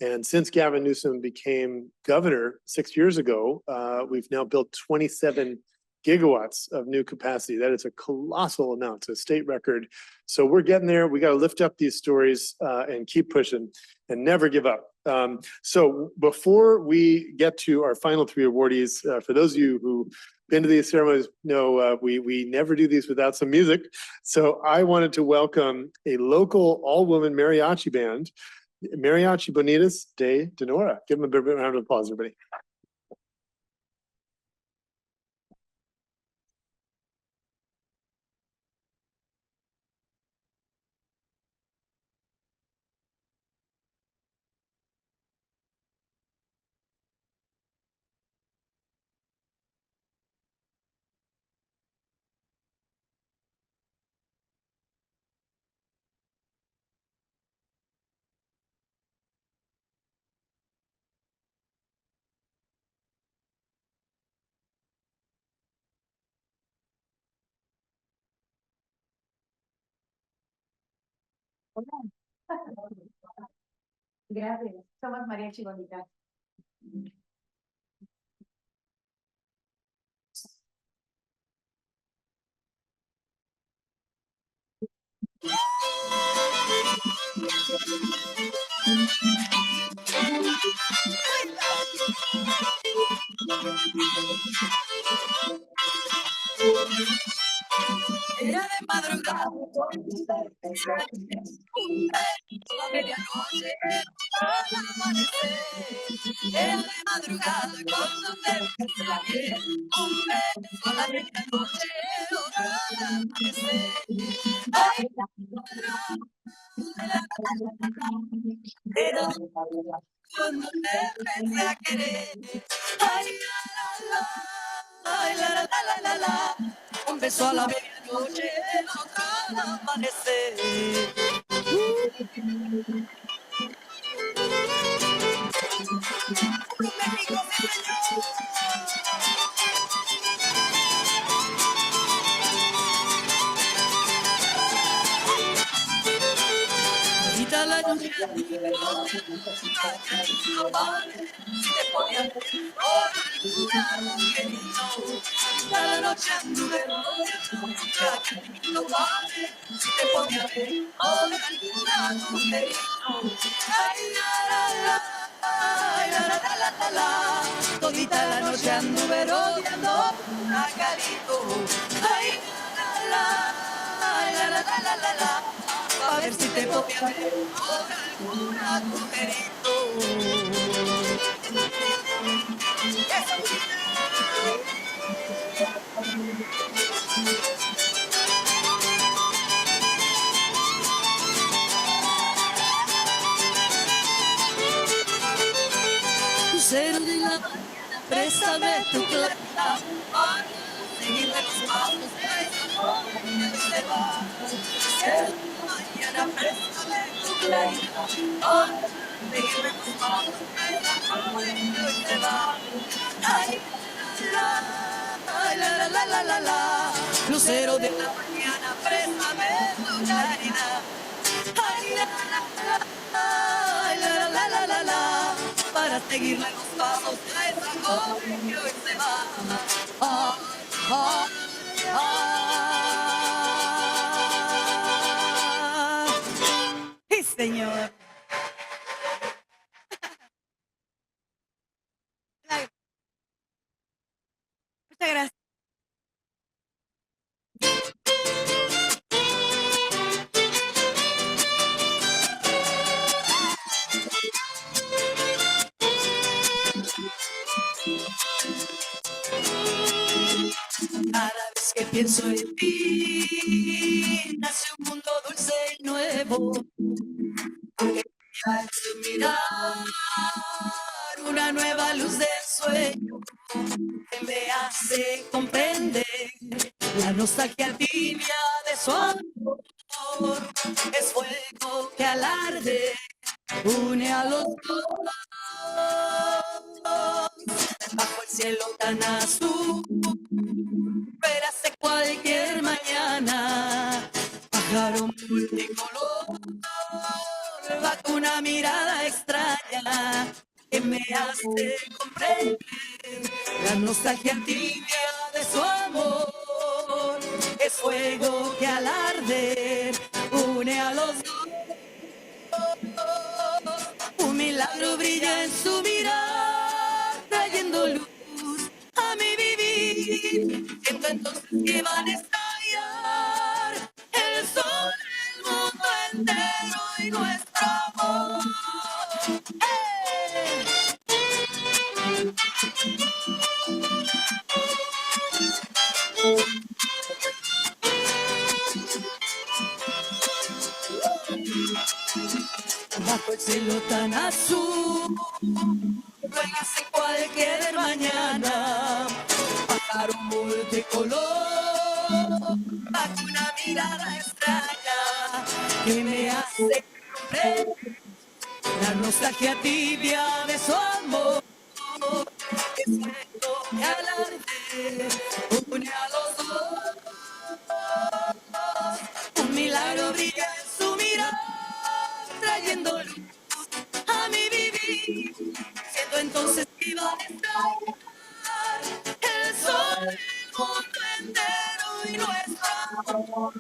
And since Gavin Newsom became governor 6 years ago, we've now built 27 gigawatts of new capacity. That is a colossal amount. It's a state record. So we're getting there. We got to lift up these stories and keep pushing and never give up. So before we get to our final 3 awardees, for those of you who've been to these ceremonies, know we never do these without some music. So I wanted to welcome a local all-woman mariachi band, Mariachi Bonitas de Denora. Give them a big round of applause, everybody. Gracias. Somos Mariachi Bonita. Era de madrugada, a medianoche, al amanecer. Era de madrugada cuando te besé, un beso a la medianoche, otro al amanecer. Ay, era cuando te empecé a querer. Ay, la, un beso a la medianoche, otro al amanecer. México, sí, señor. Quita la noche, si te ponía una querido. Quita la noche, si te ponía una querido. Ay, la, la, la, la, la, la. la. Todita la noche anduve rodeando pajarito. Ay, la, la, la, la, la, la, la. A ver si te copias por algún agujerito. Lucero de la mañana, préstame tu claridad para seguirle los pasos de esa joven que hoy se va. Lucero de la mañana, préstame tu claridad para seguirle los pasos de esa joven que hoy se va. Ay, la, la, la, la, la, la. Lucero de la mañana, préstame tu claridad. Ay, la, la, la, la, la, la, la, para seguirle los pasos a esa joven que hoy se va. Ah, ah, ah. Sí, señor. Muchas gracias. Cada vez que pienso en ti, nace un mundo dulce y nuevo. Porque ya en su mirar una nueva luz de sueño que me hace comprender la nostalgia tibia de su amor. Es fuego que alarde, une a los dos. Bajo el cielo tan azul, verás cualquier mañana, pájaro multicolor, va con una mirada extraña que me hace comprender la nostalgia tibia de su amor. Es fuego que al arder une a los dos. Un milagro brilla en su mirar, trayendo luz a mi vivir. Siento entonces que van a estallar el sol, el mundo entero y nuestro amor. ¡Hey! Bajo el cielo tan azul, ruegas en cualquier mañana, pájaro multicolor, bajo una mirada extraña que me hace comprender la nostalgia tibia de su amor. Es fuego que al arder une a los dos. Un milagro brilla en su mirada, trayendo luz a mi vivir. Siento entonces que iba a estallar el sol, el mundo entero y nuestro amor.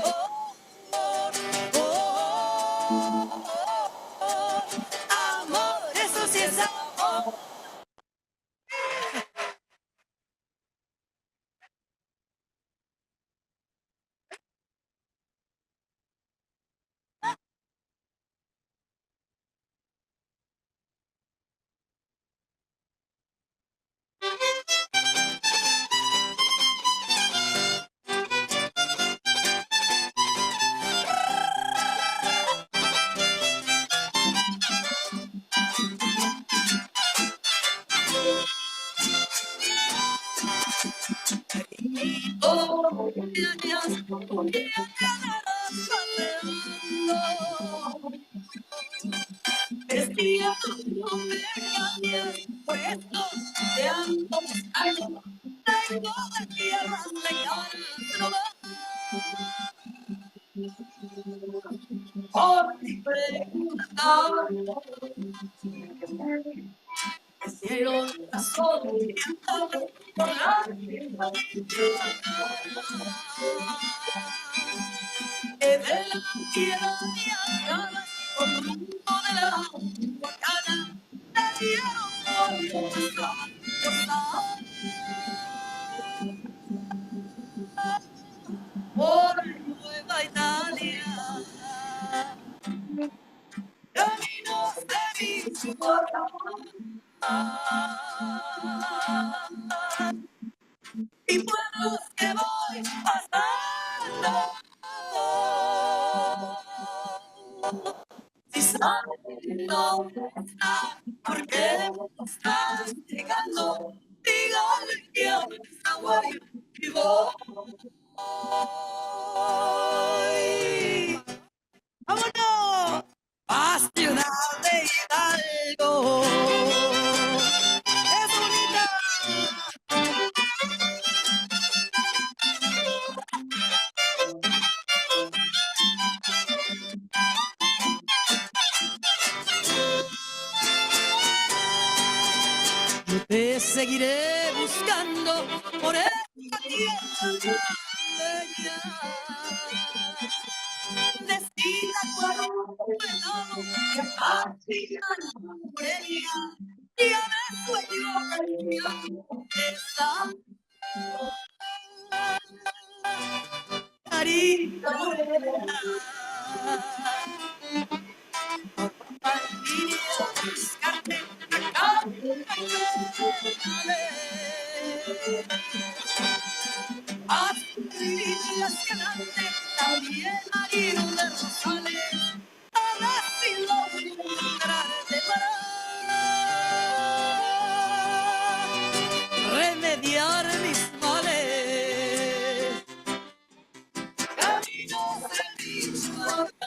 Oh, oh, oh, oh, oh. Amor, eso sí es amor. Oh, es día, no me cambies, puesto de ambos años, tengo de tierras lejanas, por mi pregunta, el cielo pasó por la de la tierra y con rumbo de la guacana, te dieron Por Nueva Italia, caminos de mi ciudad. Y pueblos que voy pasando, si sabes dónde está, por qué estás llegando, dígale que aún está guay y voy. ¡Vámonos! A Ciudad de Hidalgo. Es bonita. Yo te seguiré buscando por esta tierra bella. Decida cuando que fascina por ella y a me sueño esa carita morena. Buscarte acá, las que nace también marido de Rosales, a ver si logro encontrarte para remediar mis males. Caminos de Michoacán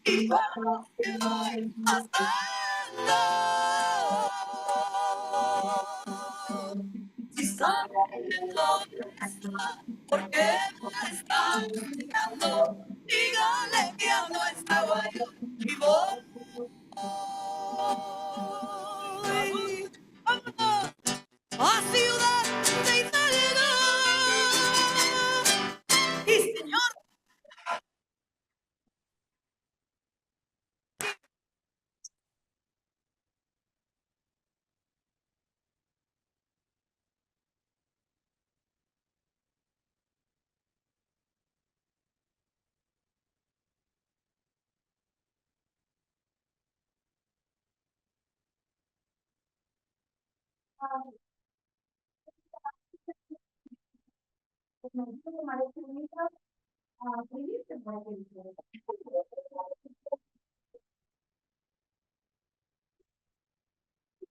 y pueblos que voy pasando. Si sabes dónde está, por qué me está buscando, dígale que aún no está guayo y voy. ¡Vámonos! A Ciudad de Hidalgo. Y señor.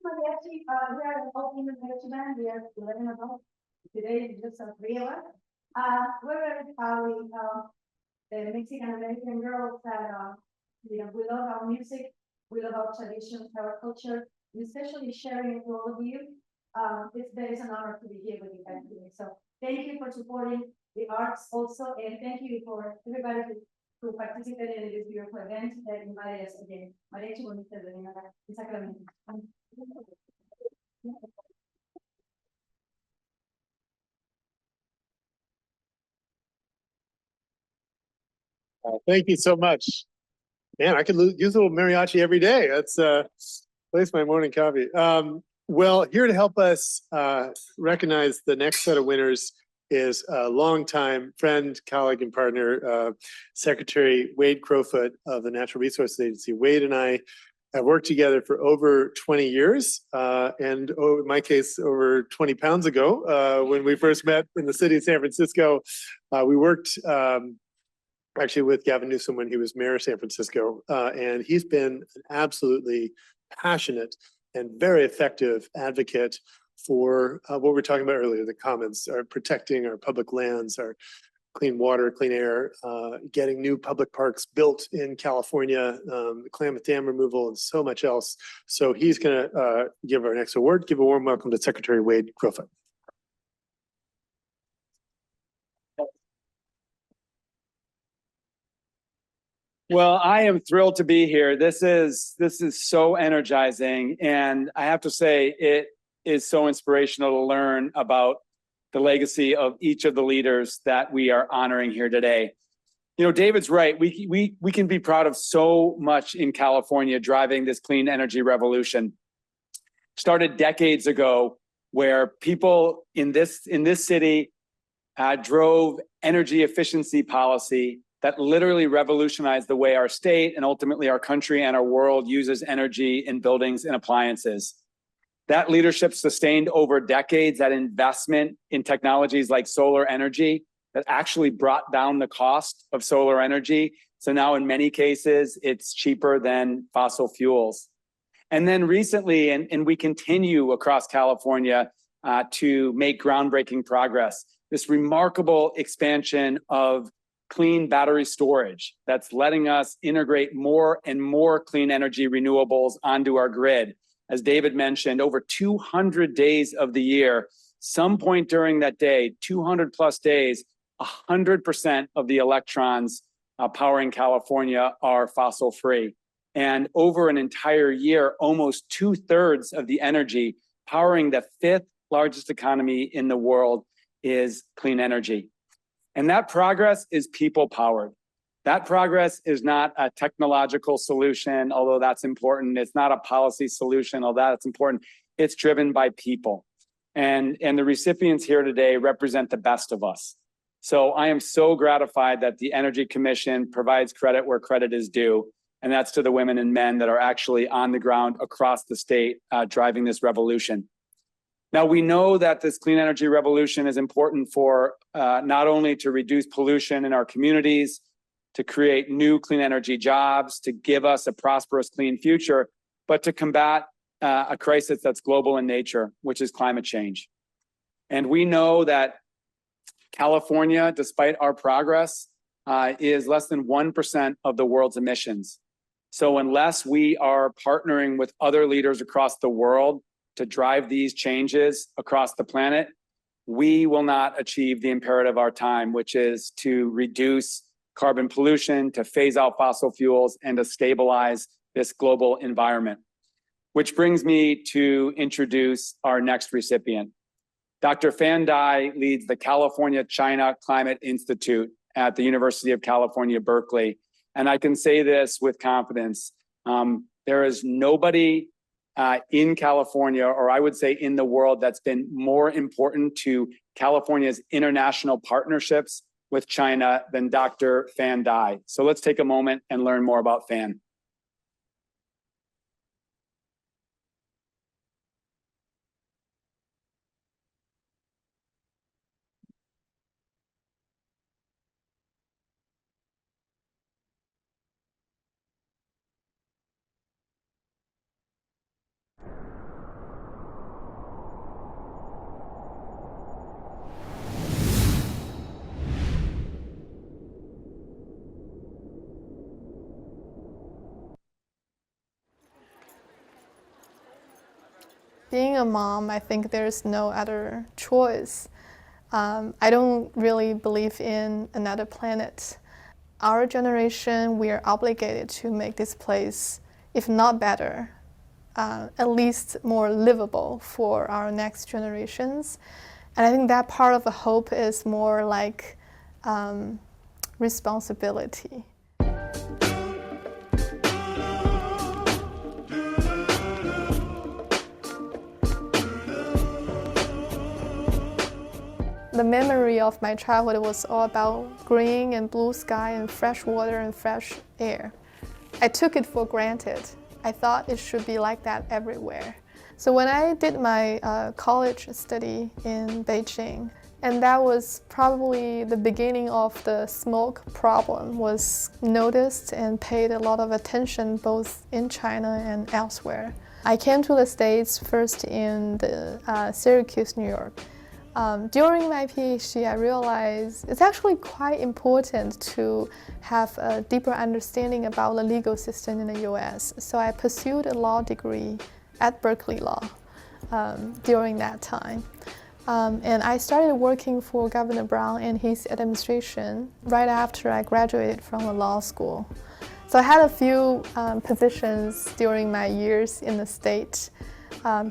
Mariachi, we are an all women mariachi band. We are 11 of us. Today is just three of us. We're very proud of the Mexican American girls that, we love our music. We love our traditions, our culture, and especially sharing it with all of you. It's an honor to be here with you guys today. So thank you for supporting the arts also, and thank you for everybody who participated in this beautiful event that invited us again. Mariachi Bonita de Sacramento. Thank you so much. Man, I could use a little mariachi every day. That's place my morning coffee. Well, here to help us recognize the next set of winners is a longtime friend, colleague, and partner, Secretary Wade Crowfoot of the Natural Resources Agency. Wade and I have worked together for over 20 years, and in my case, over 20 pounds ago, when we first met in the city of San Francisco. We worked actually with Gavin Newsom when he was mayor of San Francisco, and he's been an absolutely passionate and very effective advocate for what we were talking about earlier, the commons, are protecting our public lands, our clean water, clean air, getting new public parks built in California, the Klamath Dam removal, and so much else. So he's going to give our next award. Give a warm welcome to Secretary Wade Crowfoot. Well, I am thrilled to be here. This is so energizing, and I have to say it is so inspirational to learn about the legacy of each of the leaders that we are honoring here today. You know, David's right. We can be proud of so much in California driving this clean energy revolution. Started decades ago, where people in this city drove energy efficiency policy that literally revolutionized the way our state and ultimately our country and our world uses energy in buildings and appliances. That leadership sustained over decades that investment in technologies like solar energy that actually brought down the cost of solar energy. So now in many cases, it's cheaper than fossil fuels. And then recently, and we continue across California to make groundbreaking progress, this remarkable expansion of clean battery storage that's letting us integrate more and more clean energy renewables onto our grid. As David mentioned, over 200 days of the year, some point during that day, 200 plus days, 100% of the electrons powering California are fossil free. And over an entire year, almost 2/3 of the energy powering the 5th largest economy in the world is clean energy. And that progress is people powered. That progress is not a technological solution, although that's important. It's not a policy solution, although that's important. It's driven by people. And the recipients here today represent the best of us. So I am so gratified that the Energy Commission provides credit where credit is due. And that's to the women and men that are actually on the ground across the state driving this revolution. Now, we know that this clean energy revolution is important for not only to reduce pollution in our communities, to create new clean energy jobs, to give us a prosperous, clean future, but to combat a crisis that's global in nature, which is climate change. And we know that California, despite our progress, is less than 1% of the world's emissions. So unless we are partnering with other leaders across the world to drive these changes across the planet, we will not achieve the imperative of our time, which is to reduce carbon pollution, to phase out fossil fuels, and to stabilize this global environment. Which brings me to introduce our next recipient. Dr. Fan Dai leads the California China Climate Institute at the University of California, Berkeley. And I can say this with confidence. There is nobody in California, or I would say in the world, that's been more important to California's international partnerships with China than Dr. Fan Dai. So let's take a moment and learn more about Fan. Being a mom, I think there's no other choice. I don't really believe in another planet. Our generation, we are obligated to make this place, if not better, at least more livable for our next generations. And I think that part of the hope is more like responsibility. The memory of my childhood was all about green and blue sky and fresh water and fresh air. I took it for granted. I thought it should be like that everywhere. So when I did my college study in Beijing, and that was probably the beginning of the smoke problem, was noticed and paid a lot of attention both in China and elsewhere. I came to the States first in Syracuse, New York. During my PhD, I realized it's actually quite important to have a deeper understanding about the legal system in the US. So I pursued a law degree at Berkeley Law during that time. And I started working for Governor Brown and his administration right after I graduated from the law school. So I had a few positions during my years in the state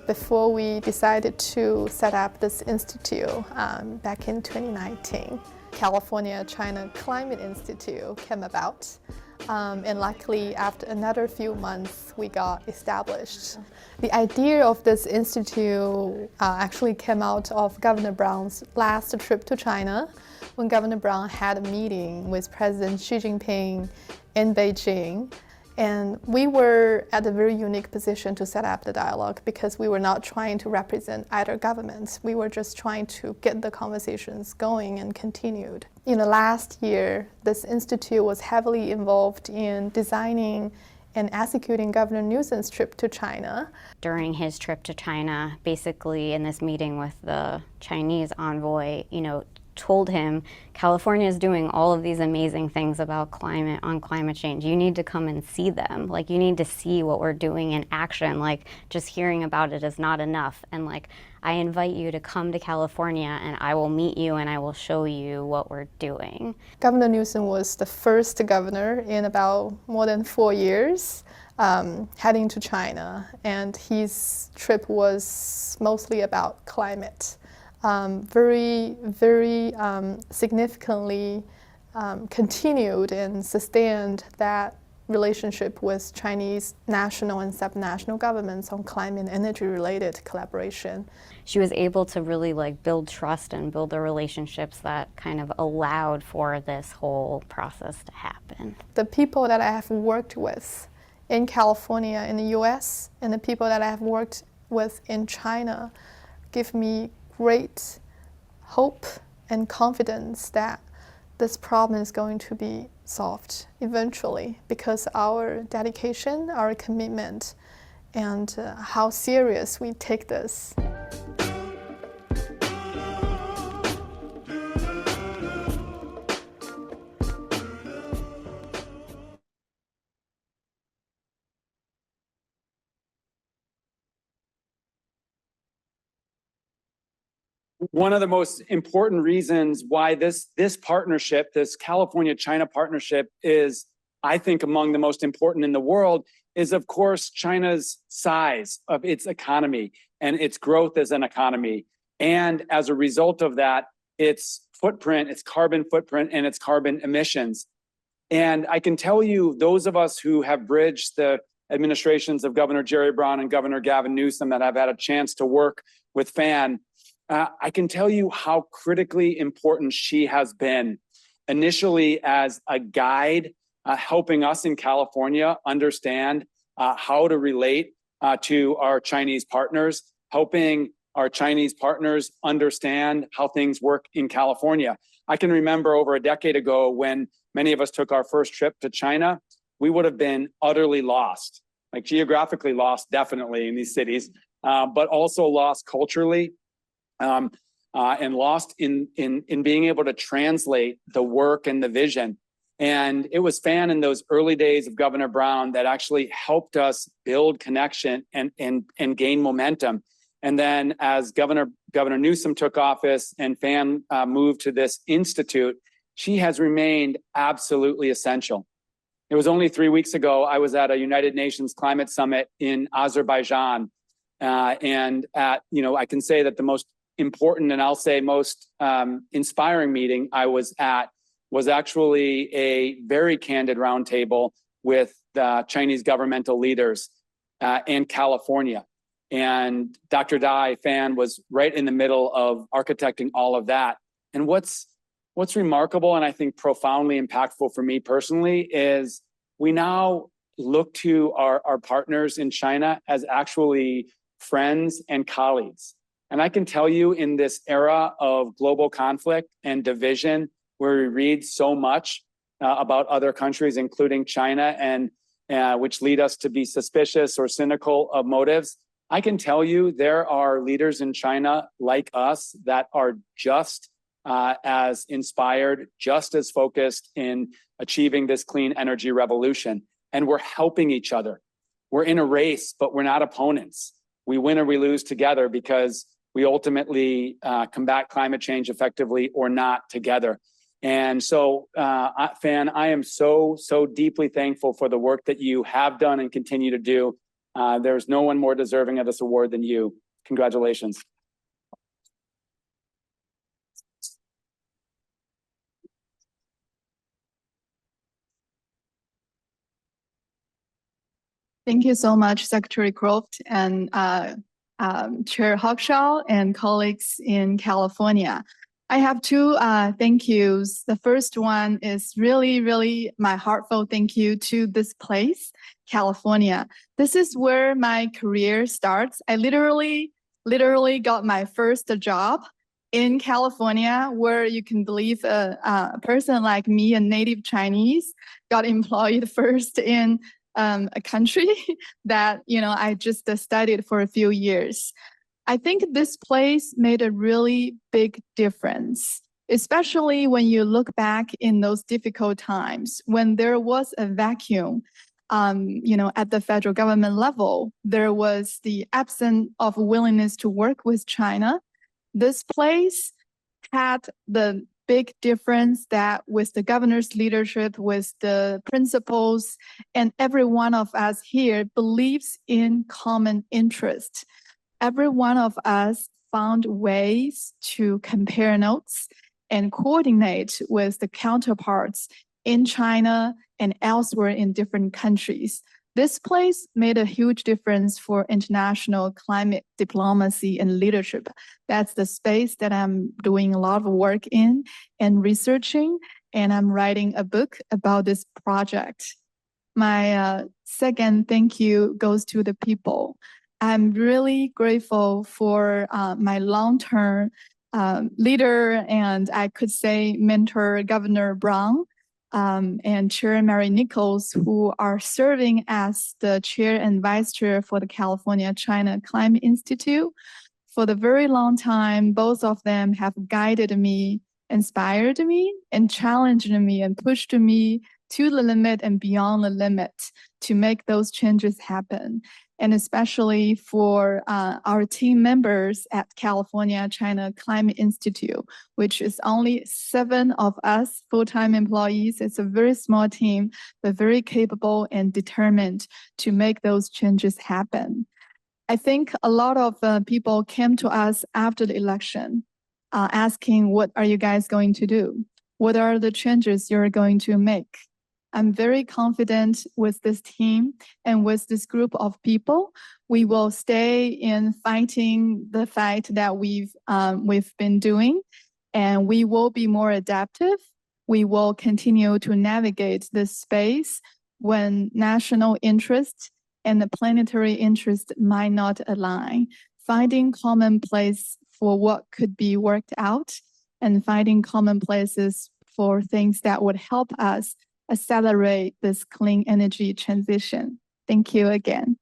before we decided to set up this institute back in 2019. California-China Climate Institute came about. And luckily, after another few months, we got established. The idea of this institute actually came out of Governor Brown's last trip to China, when Governor Brown had a meeting with President Xi Jinping in Beijing. And we were at a very unique position to set up the dialogue because we were not trying to represent either government. We were just trying to get the conversations going and continued. In the last year, this institute was heavily involved in designing and executing Governor Newsom's trip to China. During his trip to China, basically in this meeting with the Chinese envoy, told him, California is doing all of these amazing things about climate change. You need to come and see them. Like, you need to see what we're doing in action. Like, just hearing about it is not enough. And like, I invite you to come to California and I will meet you and I will show you what we're doing. Governor Newsom was the first governor in about more than 4 years heading to China. And his trip was mostly about climate. Very significantly continued and sustained that relationship with Chinese national and subnational governments on climate and energy-related collaboration. She was able to really build trust and build the relationships that kind of allowed for this whole process to happen. The people that I have worked with in California, in the US, and the people that I have worked with in China give me great hope and confidence that this problem is going to be solved eventually because our dedication, our commitment, and how serious we take this. One of the most important reasons why this partnership, this California-China partnership, is, I think, among the most important in the world, is of course China's size of its economy and its growth as an economy. And as a result of that, its footprint, its carbon footprint, and its carbon emissions. And I can tell you, those of us who have bridged the administrations of Governor Jerry Brown and Governor Gavin Newsom that have had a chance to work with Fan, I can tell you how critically important she has been, initially as a guide, helping us in California understand how to relate to our Chinese partners, helping our Chinese partners understand how things work in California. I can remember over a decade ago when many of us took our first trip to China, we would have been utterly lost, like geographically lost, definitely in these cities, but also lost culturally. And lost in being able to translate the work and the vision. And it was Fan in those early days of Governor Brown that actually helped us build connection and gain momentum. And then as Governor Newsom took office and Fan moved to this institute, she has remained absolutely essential. It was only 3 weeks ago, I was at a United Nations Climate Summit in Azerbaijan. And I can say that the most important and I'll say most inspiring meeting I was at was actually a very candid roundtable with the Chinese governmental leaders in California. And Dr. Dai Fan was right in the middle of architecting all of that. And what's remarkable and I think profoundly impactful for me personally is we now look to our partners in China as actually friends and colleagues. And I can tell you, in this era of global conflict and division, where we read so much about other countries, including China, and which lead us to be suspicious or cynical of motives, I can tell you there are leaders in China like us that are just as inspired, just as focused in achieving this clean energy revolution. And we're helping each other. We're in a race, but we're not opponents. We win or we lose together because we ultimately combat climate change effectively or not together. And so, Fan, I am so deeply thankful for the work that you have done and continue to do. There's no one more deserving of this award than you. Congratulations. Thank you so much, Secretary Croft and Chair Hawkshaw and colleagues in California. I have two thank yous. The first one is really my heartfelt thank you to this place, California. This is where my career starts. I literally got my first job in California, where you can believe a person like me, a native Chinese, got employed first in a country that, I just studied for a few years. I think this place made a really big difference, especially when you look back in those difficult times when there was a vacuum. At the federal government level, there was the absence of willingness to work with China. This place had the big difference that with the governor's leadership, with the principals, and every one of us here believes in common interest. Every one of us found ways to compare notes and coordinate with the counterparts in China and elsewhere in different countries. This place made a huge difference for international climate diplomacy and leadership. That's the space that I'm doing a lot of work in and researching, and I'm writing a book about this project. My second thank you goes to the people. I'm really grateful for my long-term leader and I could say mentor, Governor Brown, and Chair Mary Nichols, who are serving as the chair and vice chair for the California China Climate Institute. For the very long time, both of them have guided me, inspired me, and challenged me and pushed me to the limit and beyond the limit to make those changes happen. And especially for our team members at California China Climate Institute, which is only 7 of us full-time employees. It's a very small team, but very capable and determined to make those changes happen. I think a lot of people came to us after the election asking, what are you guys going to do? What are the changes you're going to make? I'm very confident with this team and with this group of people. We will stay in fighting the fight that we've been doing, and we will be more adaptive. We will continue to navigate this space when national interest and the planetary interest might not align. Finding common place for what could be worked out and finding common places for things that would help us accelerate this clean energy transition. Thank you again.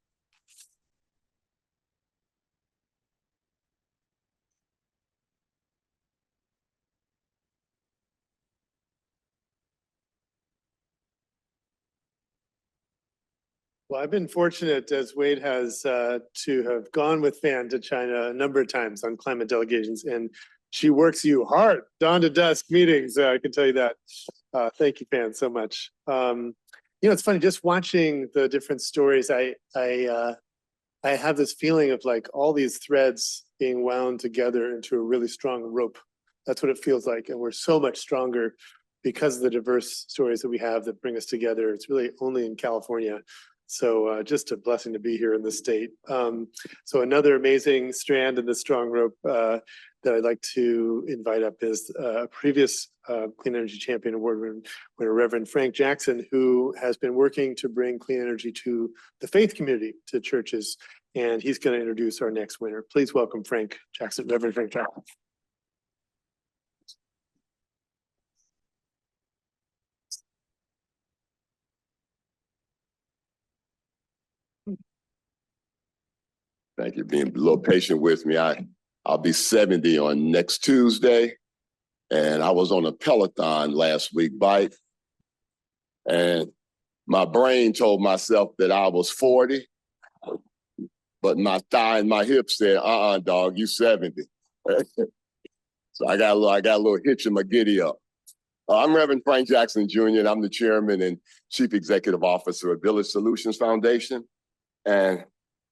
Well, I've been fortunate, as Wade has, to have gone with Fan to China a number of times on climate delegations, and she works you hard, dawn to dusk meetings. I can tell you that. Thank you, Fan, so much. It's funny just watching the different stories. I have this feeling of like all these threads being wound together into a really strong rope. That's what it feels like, and we're so much stronger because of the diverse stories that we have that bring us together. It's really only in California. So just a blessing to be here in the state. So another amazing strand in the strong rope that I'd like to invite up is a previous Clean Energy Champion Award winner, Reverend Frank Jackson, who has been working to bring clean energy to the faith community, to churches, and he's going to introduce our next winner. Please welcome Frank Jackson, Reverend Frank Jackson. Thank you for being a little patient with me. I'll be 70 on next Tuesday. And I was on a Peloton last week bike. And my brain told myself that I was 40. But my thigh and my hip said, dog, you 70. So I got a little hitch in my giddy up. I'm Reverend Frank Jackson Jr., and I'm the chairman and chief executive officer of Village Solutions Foundation. And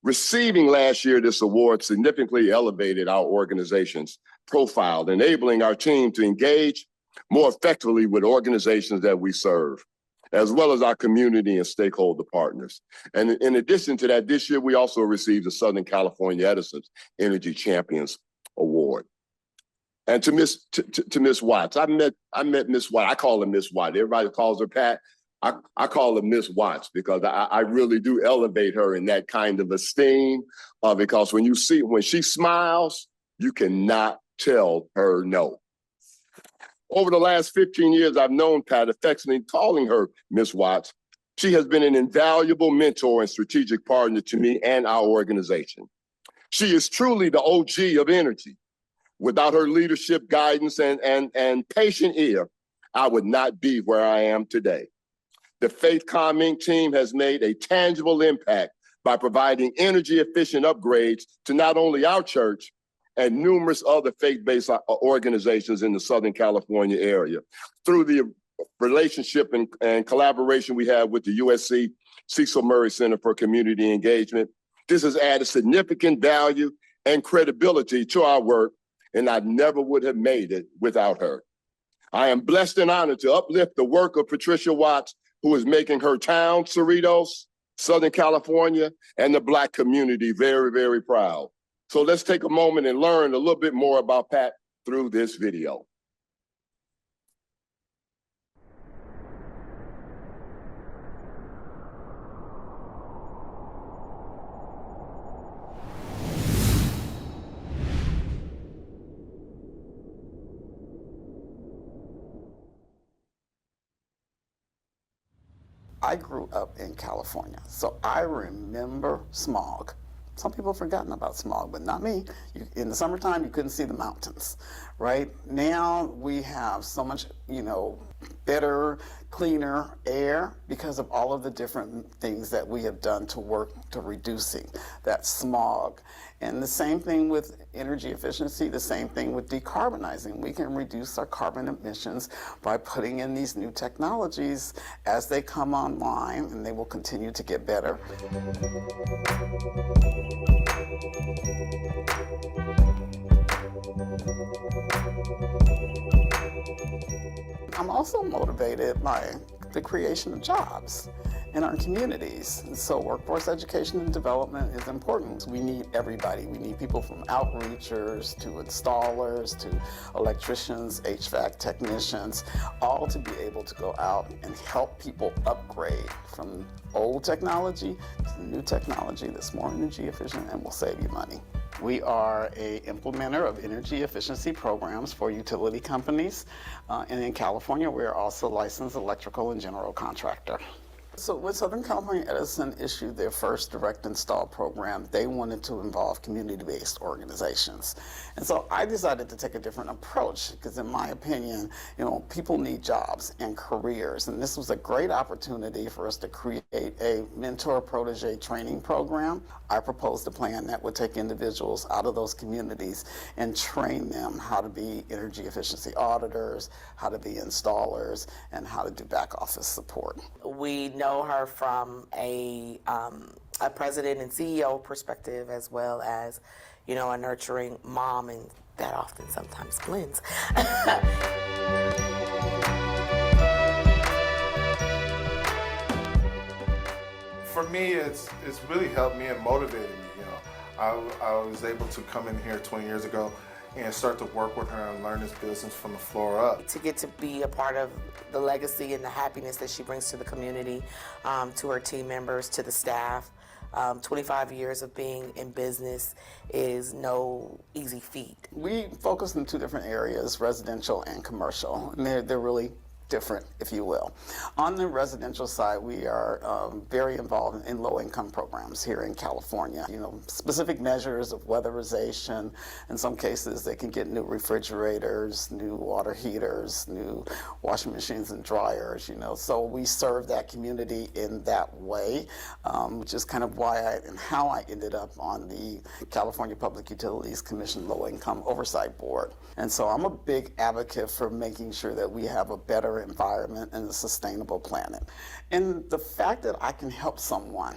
receiving last year this award significantly elevated our organization's profile, enabling our team to engage more effectively with organizations that we serve. as well as our community and stakeholder partners. And in addition to that, this year we also received the Southern California Edison's Energy Champions Award. And to Miss Watts, I met Miss Watts. I call her Miss Watts. Everybody calls her Pat. I call her Miss Watts because I really do elevate her in that kind of esteem. Because when she smiles, you cannot tell her no. Over the last 15 years, I've known Pat, affectionately calling her Miss Watts. She has been an invaluable mentor and strategic partner to me and our organization. She is truly the OG of energy. Without her leadership, guidance, and patient ear, I would not be where I am today. The Faith Calming team has made a tangible impact by providing energy-efficient upgrades to not only our church, and numerous other faith-based organizations in the Southern California area. Through the relationship and collaboration we have with the USC Cecil Murray Center for Community Engagement, this has added significant value and credibility to our work, and I never would have made it without her. I am blessed and honored to uplift the work of Patricia Watts, who is making her town, Cerritos, Southern California, and the Black community very, very proud. So let's take a moment and learn a little bit more about Pat through this video. I grew up in California, so I remember smog. Some people have forgotten about smog, but not me. In the summertime, you couldn't see the mountains, right? Now we have so much, better, cleaner air because of all of the different things that we have done to work to reducing that smog. And the same thing with energy efficiency, the same thing with decarbonizing. We can reduce our carbon emissions by putting in these new technologies as they come online, and they will continue to get better. I'm also motivated by the creation of jobs in our communities. And so workforce education and development is important. We need everybody. We need people from outreachers to installers to electricians, HVAC technicians, all to be able to go out and help people upgrade from old technology to the new technology that's more energy efficient and will save you money. We are an implementer of energy efficiency programs for utility companies. And in California, we're also licensed electrical and general contractor. So when Southern California Edison issued their first direct install program, they wanted to involve community-based organizations. And so I decided to take a different approach because in my opinion, people need jobs and careers. And this was a great opportunity for us to create a mentor-protege training program. I proposed a plan that would take individuals out of those communities and train them how to be energy efficiency auditors, how to be installers, and how to do back office support. We know her from a president and CEO perspective, as well as, a nurturing mom, and that often sometimes blends. For me, it's really helped me and motivated me. I was able to come in here 20 years ago and start to work with her and learn this business from the floor up. To get to be a part of the legacy and the happiness that she brings to the community, to her team members, to the staff. 25 years of being in business is no easy feat. We focus in two different areas, residential and commercial, and they're really different, if you will. On the residential side, we are very involved in low-income programs here in California. Specific measures of weatherization. In some cases, they can get new refrigerators, new water heaters, new washing machines and dryers, So we serve that community in that way, which is kind of why and how I ended up on the California Public Utilities Commission Low-Income Oversight Board. And so I'm a big advocate for making sure that we have a better environment and a sustainable planet. And the fact that I can help someone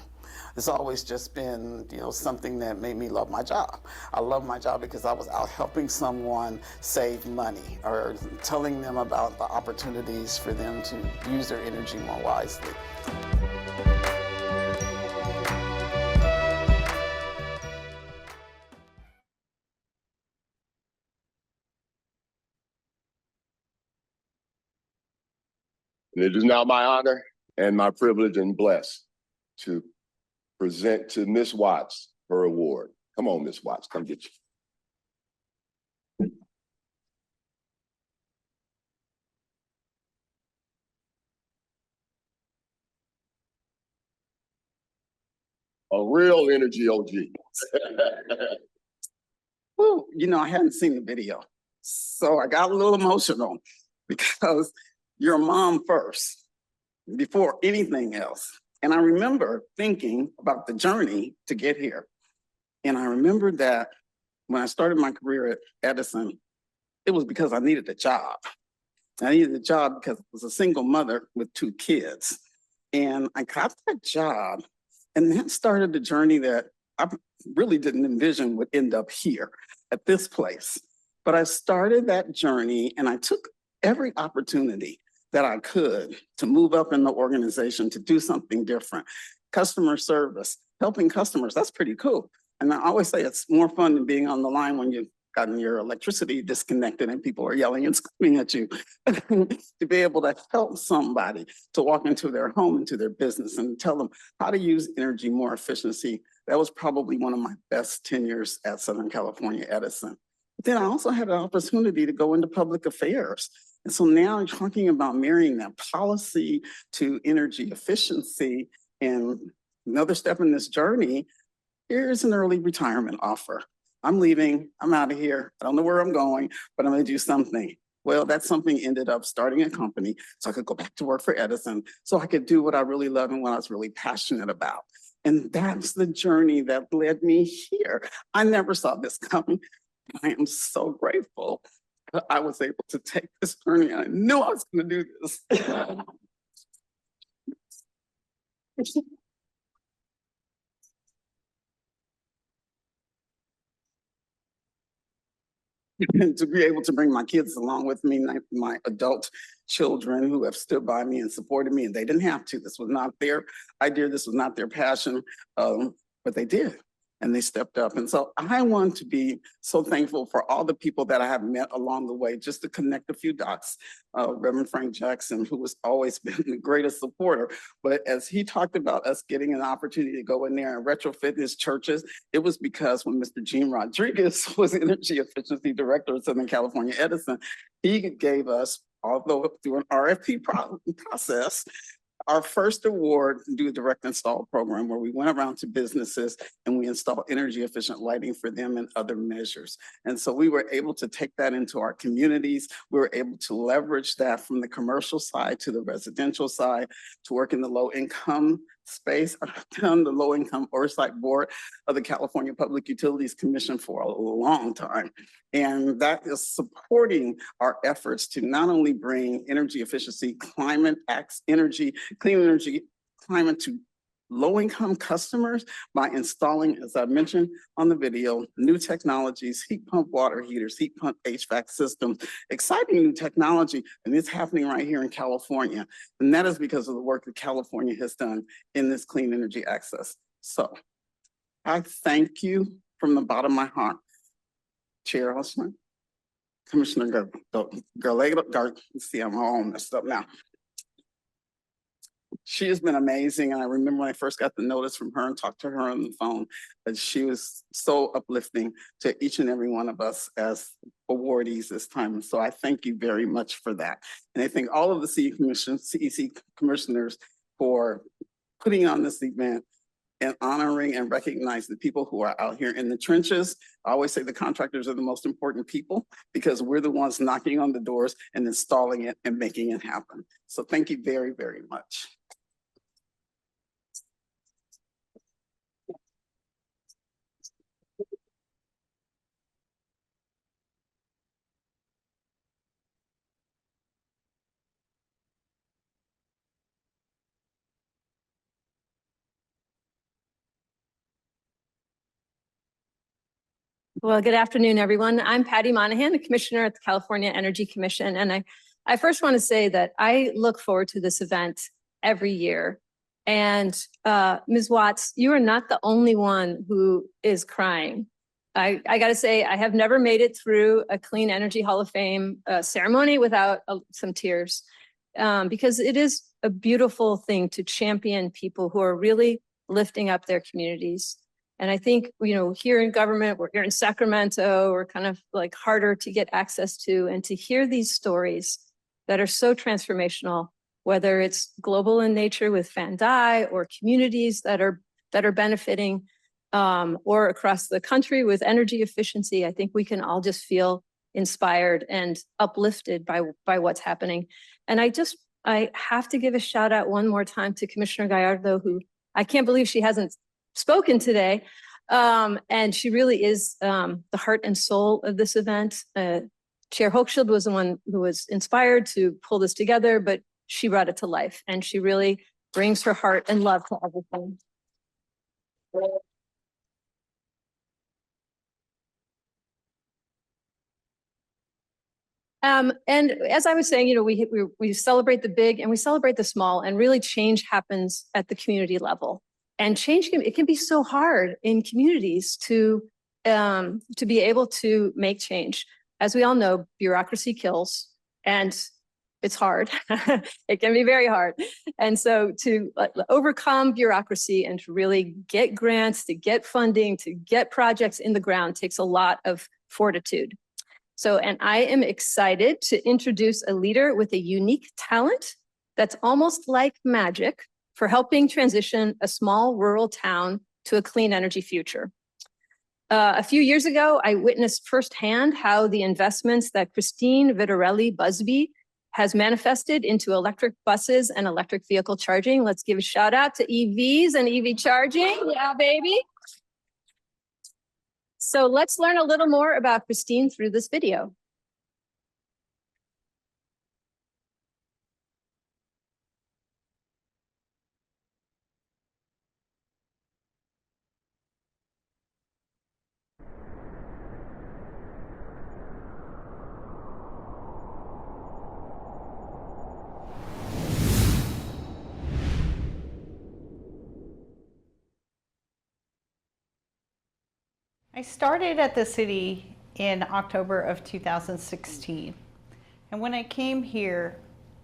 It's always just been, something that made me love my job. I love my job because I was out helping someone save money or telling them about the opportunities for them to use their energy more wisely. And it is now my honor and my privilege and bless to present to Miss Watts her award. Come on, Miss Watts, come get you. A real energy OG. Well, I hadn't seen the video, so I got a little emotional because you're a mom first before anything else. And I remember thinking about the journey to get here. And I remember that when I started my career at Edison, it was because I needed a job. I needed a job because I was a single mother with 2 kids. And I got that job, and that started the journey that I really didn't envision would end up here at this place. But I started that journey, and I took every opportunity that I could to move up in the organization, to do something different. Customer service, helping customers, that's pretty cool. And I always say it's more fun than being on the line when you've gotten your electricity disconnected and people are yelling and screaming at you. To be able to help somebody to walk into their home, into their business, and tell them how to use energy more efficiency, that was probably one of my best tenures at Southern California Edison. But then I also had an opportunity to go into public affairs. And so now I'm talking about marrying that policy to energy efficiency. And another step in this journey, here's an early retirement offer. I'm leaving, I'm out of here. I don't know where I'm going, but I'm gonna do something. Well, that something ended up starting a company so I could go back to work for Edison, so I could do what I really love and what I was really passionate about. And that's the journey that led me here. I never saw this coming. I am so grateful that I was able to take this journey. I knew I was going to do this. And to be able to bring my kids along with me, my adult children who have stood by me and supported me, and they didn't have to. This was not their idea. This was not their passion, but they did. And they stepped up. And so I want to be so thankful for all the people that I have met along the way, just to connect a few dots. Reverend Frank Jackson, who has always been the greatest supporter. But as he talked about us getting an opportunity to go in there and retrofit his churches, it was because when Mr. Gene Rodriguez was Energy Efficiency Director of Southern California Edison, he gave us, although through an RFP process, our first award to do a direct install program where we went around to businesses and we installed energy efficient lighting for them and other measures. And so we were able to take that into our communities. We were able to leverage that from the commercial side to the residential side to work in the low income space. I've done the low income oversight board of the California Public Utilities Commission for a long time. And that is supporting our efforts to not only bring energy efficiency, climate acts, energy, clean energy, climate to low-income customers by installing, as I mentioned on the video, new technologies, heat pump water heaters, heat pump HVAC systems, exciting new technology, and it's happening right here in California. And that is because of the work that California has done in this clean energy access. So I thank you from the bottom of my heart, Chair Osman, Commissioner Garlega, see, I'm all messed up now. She has been amazing. And I remember when I first got the notice from her and talked to her on the phone, that she was so uplifting to each and every one of us as awardees this time. And so I thank you very much for that. And I thank all of the CEC commissioners for putting on this event and honoring and recognize the people who are out here in the trenches. I always say the contractors are the most important people because we're the ones knocking on the doors and installing it and making it happen. So thank you very, very much. Well, good afternoon, everyone. I'm Patty Monahan, the Commissioner at the California Energy Commission. And I first want to say that I look forward to this event every year. And Ms. Watts, you are not the only one who is crying. I got to say, I have never made it through a Clean Energy Hall of Fame ceremony without some tears, because it is a beautiful thing to champion people who are really lifting up their communities. And I think, you know, here in government, we're here in Sacramento, we're kind of like harder to get access to, and to hear these stories that are so transformational, whether it's global in nature with Van Dye or communities that are benefiting, or across the country with energy efficiency. I think we can all just feel inspired and uplifted by what's happening. And I have to give a shout out one more time to Commissioner Gallardo, who I can't believe she hasn't spoken today. And she really is the heart and soul of this event. Chair Hochschild was the one who was inspired to pull this together, but she brought it to life, and she really brings her heart and love to everything. And as I was saying, you know, we celebrate the big and we celebrate the small, and really change happens at the community level. And change it can be so hard in communities to be able to make change. As we all know, bureaucracy kills, and it's hard. It can be very hard. And so to overcome bureaucracy and to really get grants, to get funding, to get projects in the ground takes a lot of fortitude. So, and I am excited to introduce a leader with a unique talent that's almost like magic for helping transition a small rural town to a clean energy future. A few years ago, I witnessed firsthand how the investments that Christine Vitarelli Busby has manifested into electric buses and electric vehicle charging. Let's give a shout out to EVs and EV charging. Yeah, baby. So let's learn a little more about Christine through this video. I started at the city in October of 2016. And when I came here,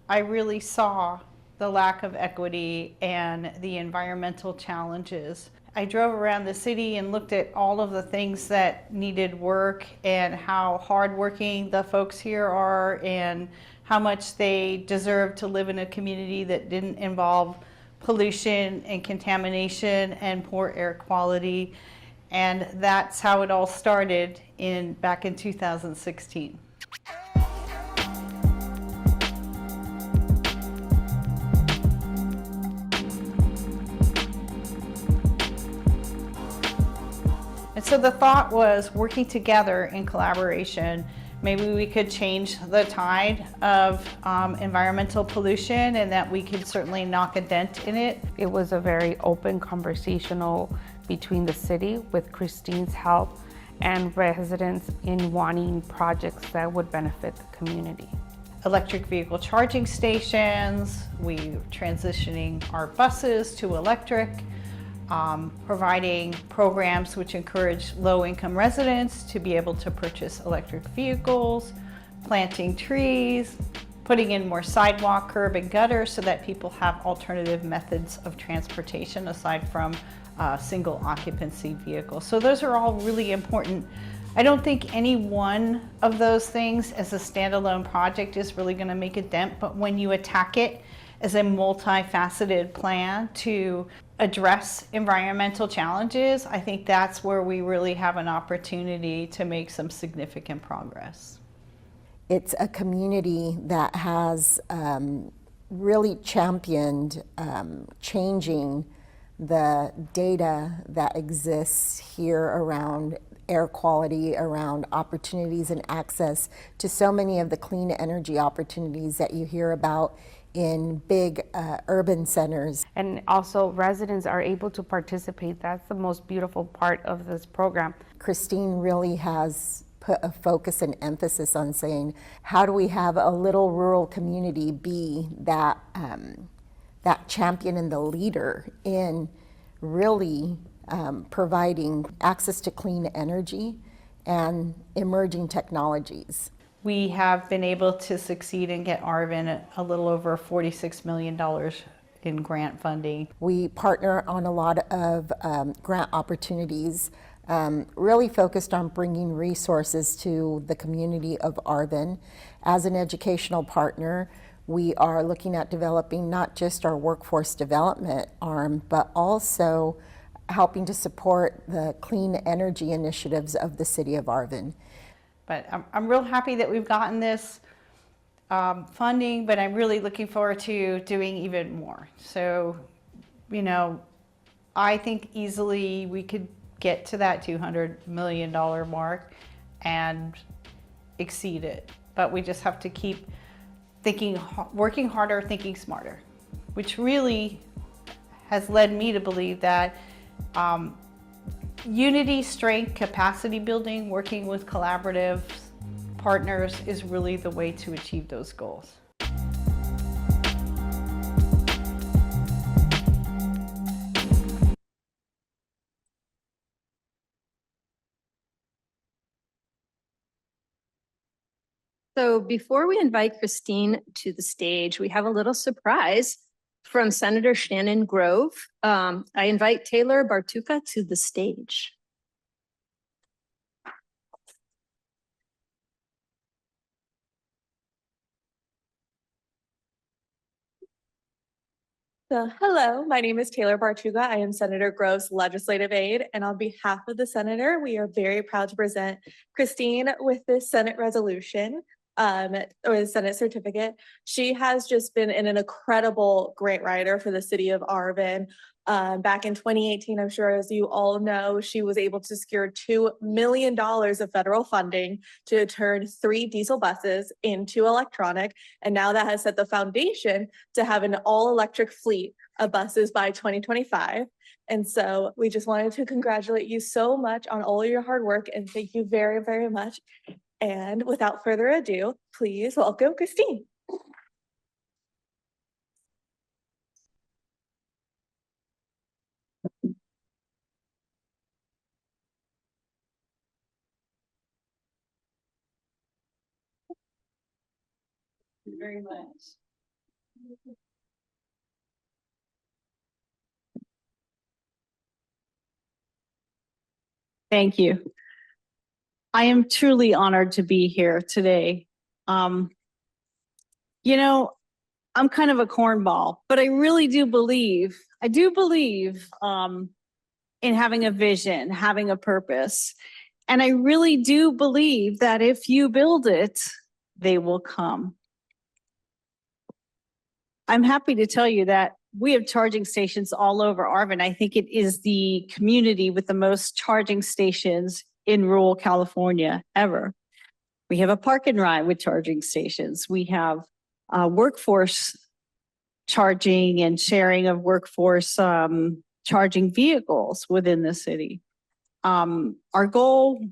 I really saw the lack of equity and the environmental challenges. I drove around the city and looked at all of the things that needed work and how hardworking the folks here are and how much they deserve to live in a community that didn't involve pollution and contamination and poor air quality. And that's how it all started back in 2016. And so the thought was, working together in collaboration, maybe we could change the tide of environmental pollution, and that we could certainly knock a dent in it. It was a very open conversational between the city, with Christine's help, and residents in wanting projects that would benefit the community. Electric vehicle charging stations, we transitioning our buses to electric, providing programs which encourage low-income residents to be able to purchase electric vehicles, planting trees, putting in more sidewalk, curb, and gutter so that people have alternative methods of transportation aside from single occupancy vehicles. So those are all really important. I don't think any one of those things as a standalone project is really going to make a dent, but when you attack it as a multifaceted plan to address environmental challenges, I think that's where we really have an opportunity to make some significant progress. It's a community that has really championed changing the data that exists here around air quality, around opportunities and access to so many of the clean energy opportunities that you hear about in big urban centers. And also residents are able to participate. That's the most beautiful part of this program. Christine really has put a focus and emphasis on saying, how do we have a little rural community be that, that champion and the leader in really providing access to clean energy and emerging technologies. We have been able to succeed and get Arvin a little over $46 million in grant funding. We partner on a lot of grant opportunities, really focused on bringing resources to the community of Arvin. As an educational partner, we are looking at developing not just our workforce development arm, but also helping to support the clean energy initiatives of the city of Arvin. But I'm real happy that we've gotten this funding, but I'm really looking forward to doing even more. So, you know, I think easily we could get to that $200 million mark and exceed it. But we just have to keep thinking, working harder, thinking smarter, which really has led me to believe that unity, strength, capacity building, working with collaborative partners is really the way to achieve those goals. So before we invite Christine to the stage, we have a little surprise from Senator Shannon Grove. I invite Taylor Bartuca to the stage. So, hello, my name is Taylor Bartuga. I am Senator Grove's legislative aide, and on behalf of the senator, we are very proud to present Christine with this Senate resolution. Or the Senate certificate. She has just been an incredible grant writer for the city of Arvin. Back in 2018, I'm sure as you all know, she was able to secure $2 million of federal funding to turn 3 diesel buses into electronic. And now that has set the foundation to have an all-electric fleet of buses by 2025. And so we just wanted to congratulate you so much on all of your hard work and thank you very, very much. And without further ado, please welcome Christine. Thank you very much. Thank you. I am truly honored to be here today. You know, I'm kind of a cornball, but I really do believe, in having a vision, having a purpose. And I really do believe that if you build it, they will come. I'm happy to tell you that we have charging stations all over Arvin. I think it is the community with the most charging stations in rural California ever. We have a park and ride with charging stations. We have workforce charging and sharing of workforce charging vehicles within the city. Our goal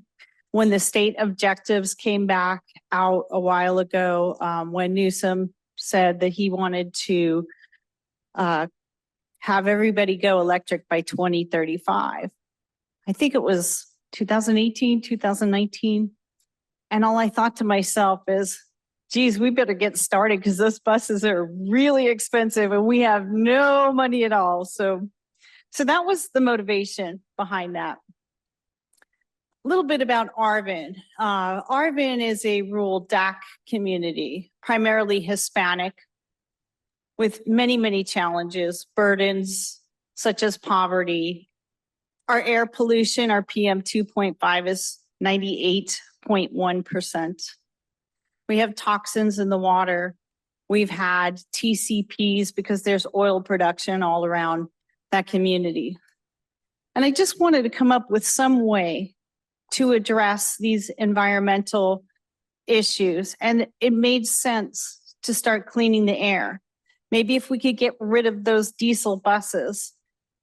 when the state objectives came back out a while ago, when Newsom said that he wanted to have everybody go electric by 2035. I think it was 2018, 2019. And all I thought to myself is, geez, we better get started because those buses are really expensive and we have no money at all. So that was the motivation behind that. A little bit about Arvin. Arvin is a rural DAC community, primarily Hispanic, with many, many challenges, burdens such as poverty. Our air pollution, our PM 2.5 is 98.1%. We have toxins in the water. We've had TCPs because there's oil production all around that community. And I just wanted to come up with some way to address these environmental issues. And it made sense to start cleaning the air. Maybe if we could get rid of those diesel buses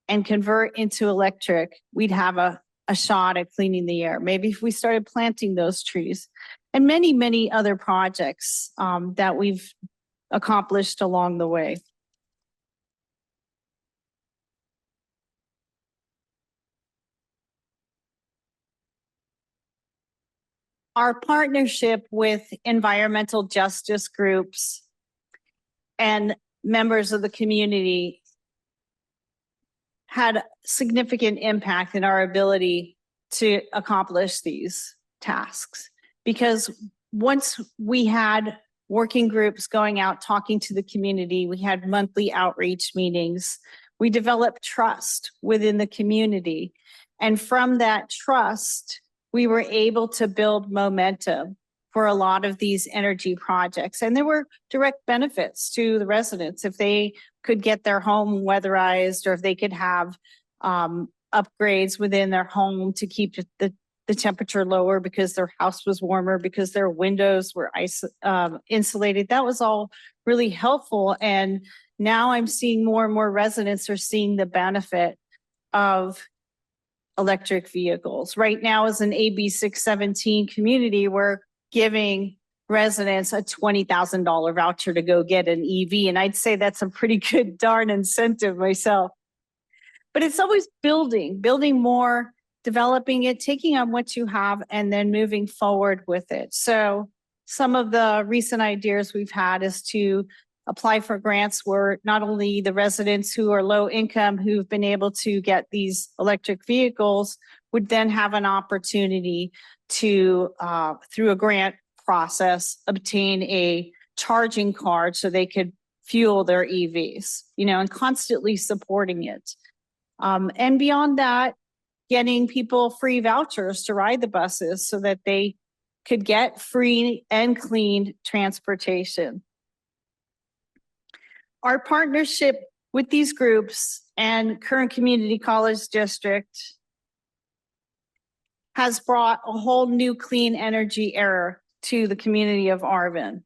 and convert into electric, we'd have a shot at cleaning the air. Maybe if we started planting those trees, and many, many other projects that we've accomplished along the way. Our partnership with environmental justice groups and members of the community had significant impact in our ability to accomplish these tasks. Because once we had working groups going out, talking to the community, we had monthly outreach meetings, we developed trust within the community. And from that trust, we were able to build momentum for a lot of these energy projects. And there were direct benefits to the residents if they could get their home weatherized, or if they could have upgrades within their home to keep the temperature lower because their house was warmer, because their windows were insulated. That was all really helpful. And now I'm seeing more and more residents are seeing the benefit of electric vehicles. Right now, as an AB 617 community, we're giving residents a $20,000 voucher to go get an EV. And I'd say that's a pretty good darn incentive myself. But it's always building more, developing it, taking on what you have, and then moving forward with it. So some of the recent ideas we've had is to apply for grants where not only the residents who are low income who've been able to get these electric vehicles would then have an opportunity to, through a grant process, obtain a charging card so they could fuel their EVs, and constantly supporting it. And beyond that, getting people free vouchers to ride the buses so that they could get free and clean transportation. Our partnership with these groups and Kern Community College District has brought a whole new clean energy era to the community of Arvin,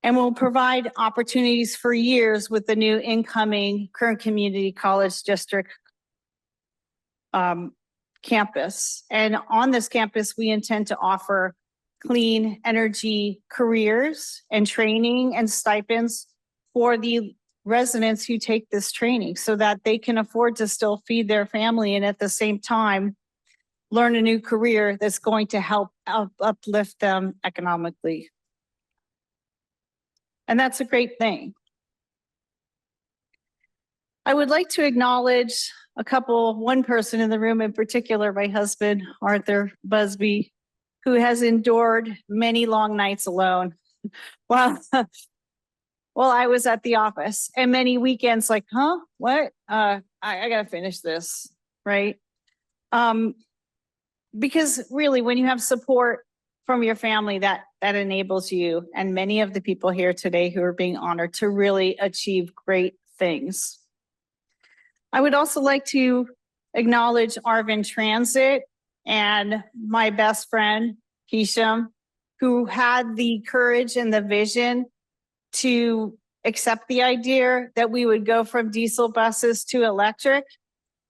and will provide opportunities for years with the new incoming Kern Community College District campus. And on this campus, we intend to offer clean energy careers and training and stipends for the residents who take this training so that they can afford to still feed their family and at the same time learn a new career that's going to help uplift them economically. And that's a great thing. I would like to acknowledge one person in the room in particular, my husband, Arthur Busby, who has endured many long nights alone while I was at the office, and many weekends like, what? I gotta finish this, right? Because really, when you have support from your family, that enables you and many of the people here today who are being honored to really achieve great things. I would also like to acknowledge Arvin Transit and my best friend, Hisham, who had the courage and the vision to accept the idea that we would go from diesel buses to electric,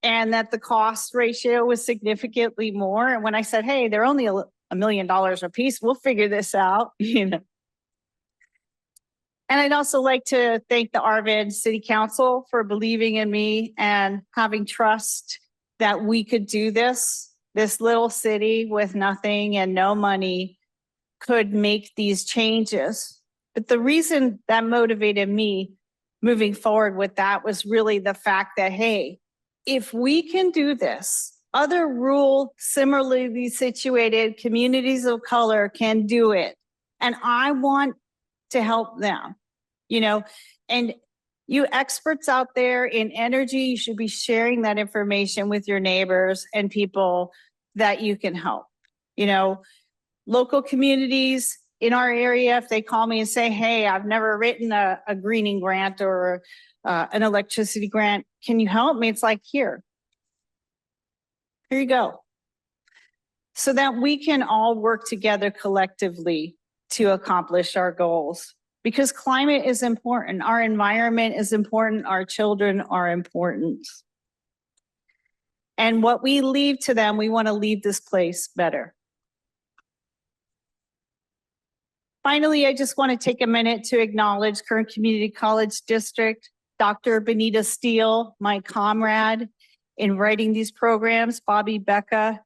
and that the cost ratio was significantly more. And when I said, hey, they're only $1 million a piece, we'll figure this out, And I'd also like to thank the Arvin City Council for believing in me and having trust that we could do this. This little city with nothing and no money could make these changes. But the reason that motivated me moving forward with that was really the fact that, hey, if we can do this, other rural, similarly situated communities of color can do it. And I want to help them, and you experts out there in energy, you should be sharing that information with your neighbors and people that you can help. Local communities in our area, if they call me and say, hey, I've never written a greening grant or an electricity grant, can you help me? It's like, here you go. So that we can all work together collectively to accomplish our goals. because climate is important. Our environment is important. Our children are important. And what we leave to them, we want to leave this place better. Finally, I just want to take a minute to acknowledge Kern Community College District, Dr. Benita Steele, my comrade in writing these programs, Bobby Becca,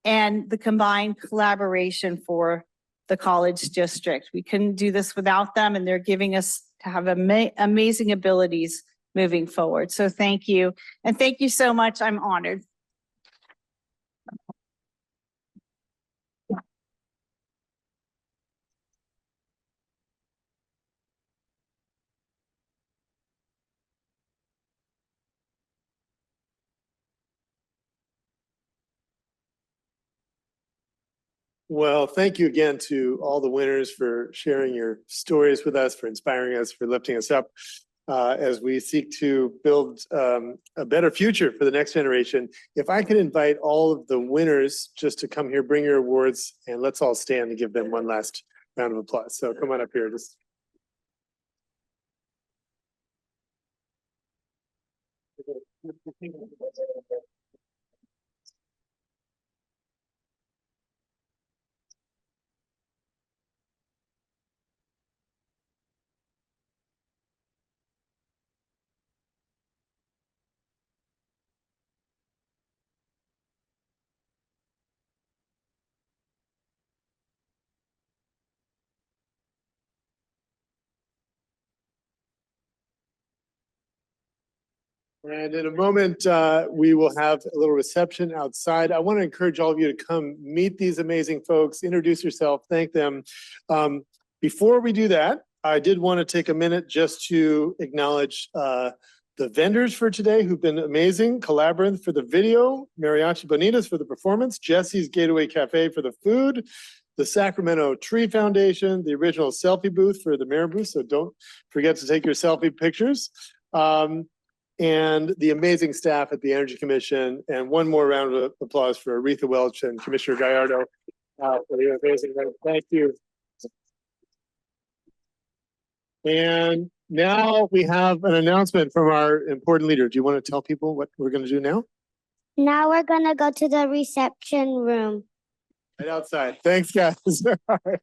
and the combined collaboration for the college district. We couldn't do this without them, and they're giving us to have amazing abilities moving forward. So thank you. And thank you so much. I'm honored. Well, thank you again to all the winners for sharing your stories with us, for inspiring us, for lifting us up as we seek to build a better future for the next generation. If I could invite all of the winners just to come here, bring your awards, and let's all stand and give them one last round of applause. So come on up here. Just and in a moment, we will have a little reception outside. I want to encourage all of you to come meet these amazing folks, introduce yourself, thank them. Before we do that, I did want to take a minute just to acknowledge the vendors for today who've been amazing. Collaborative for the video, Mariachi Bonitas for the performance, Jesse's Gateway Cafe for the food, the Sacramento Tree Foundation, the original selfie booth for the mayor booth, so don't forget to take your selfie pictures. And the amazing staff at the Energy Commission. And one more round of applause for Aretha Welch and Commissioner Gallardo for the amazing work. Thank you. And now we have an announcement from our important leader. Do you want to tell people what we're going to do now? Now we're going to go to the reception room. Right outside. Thanks, guys. All right.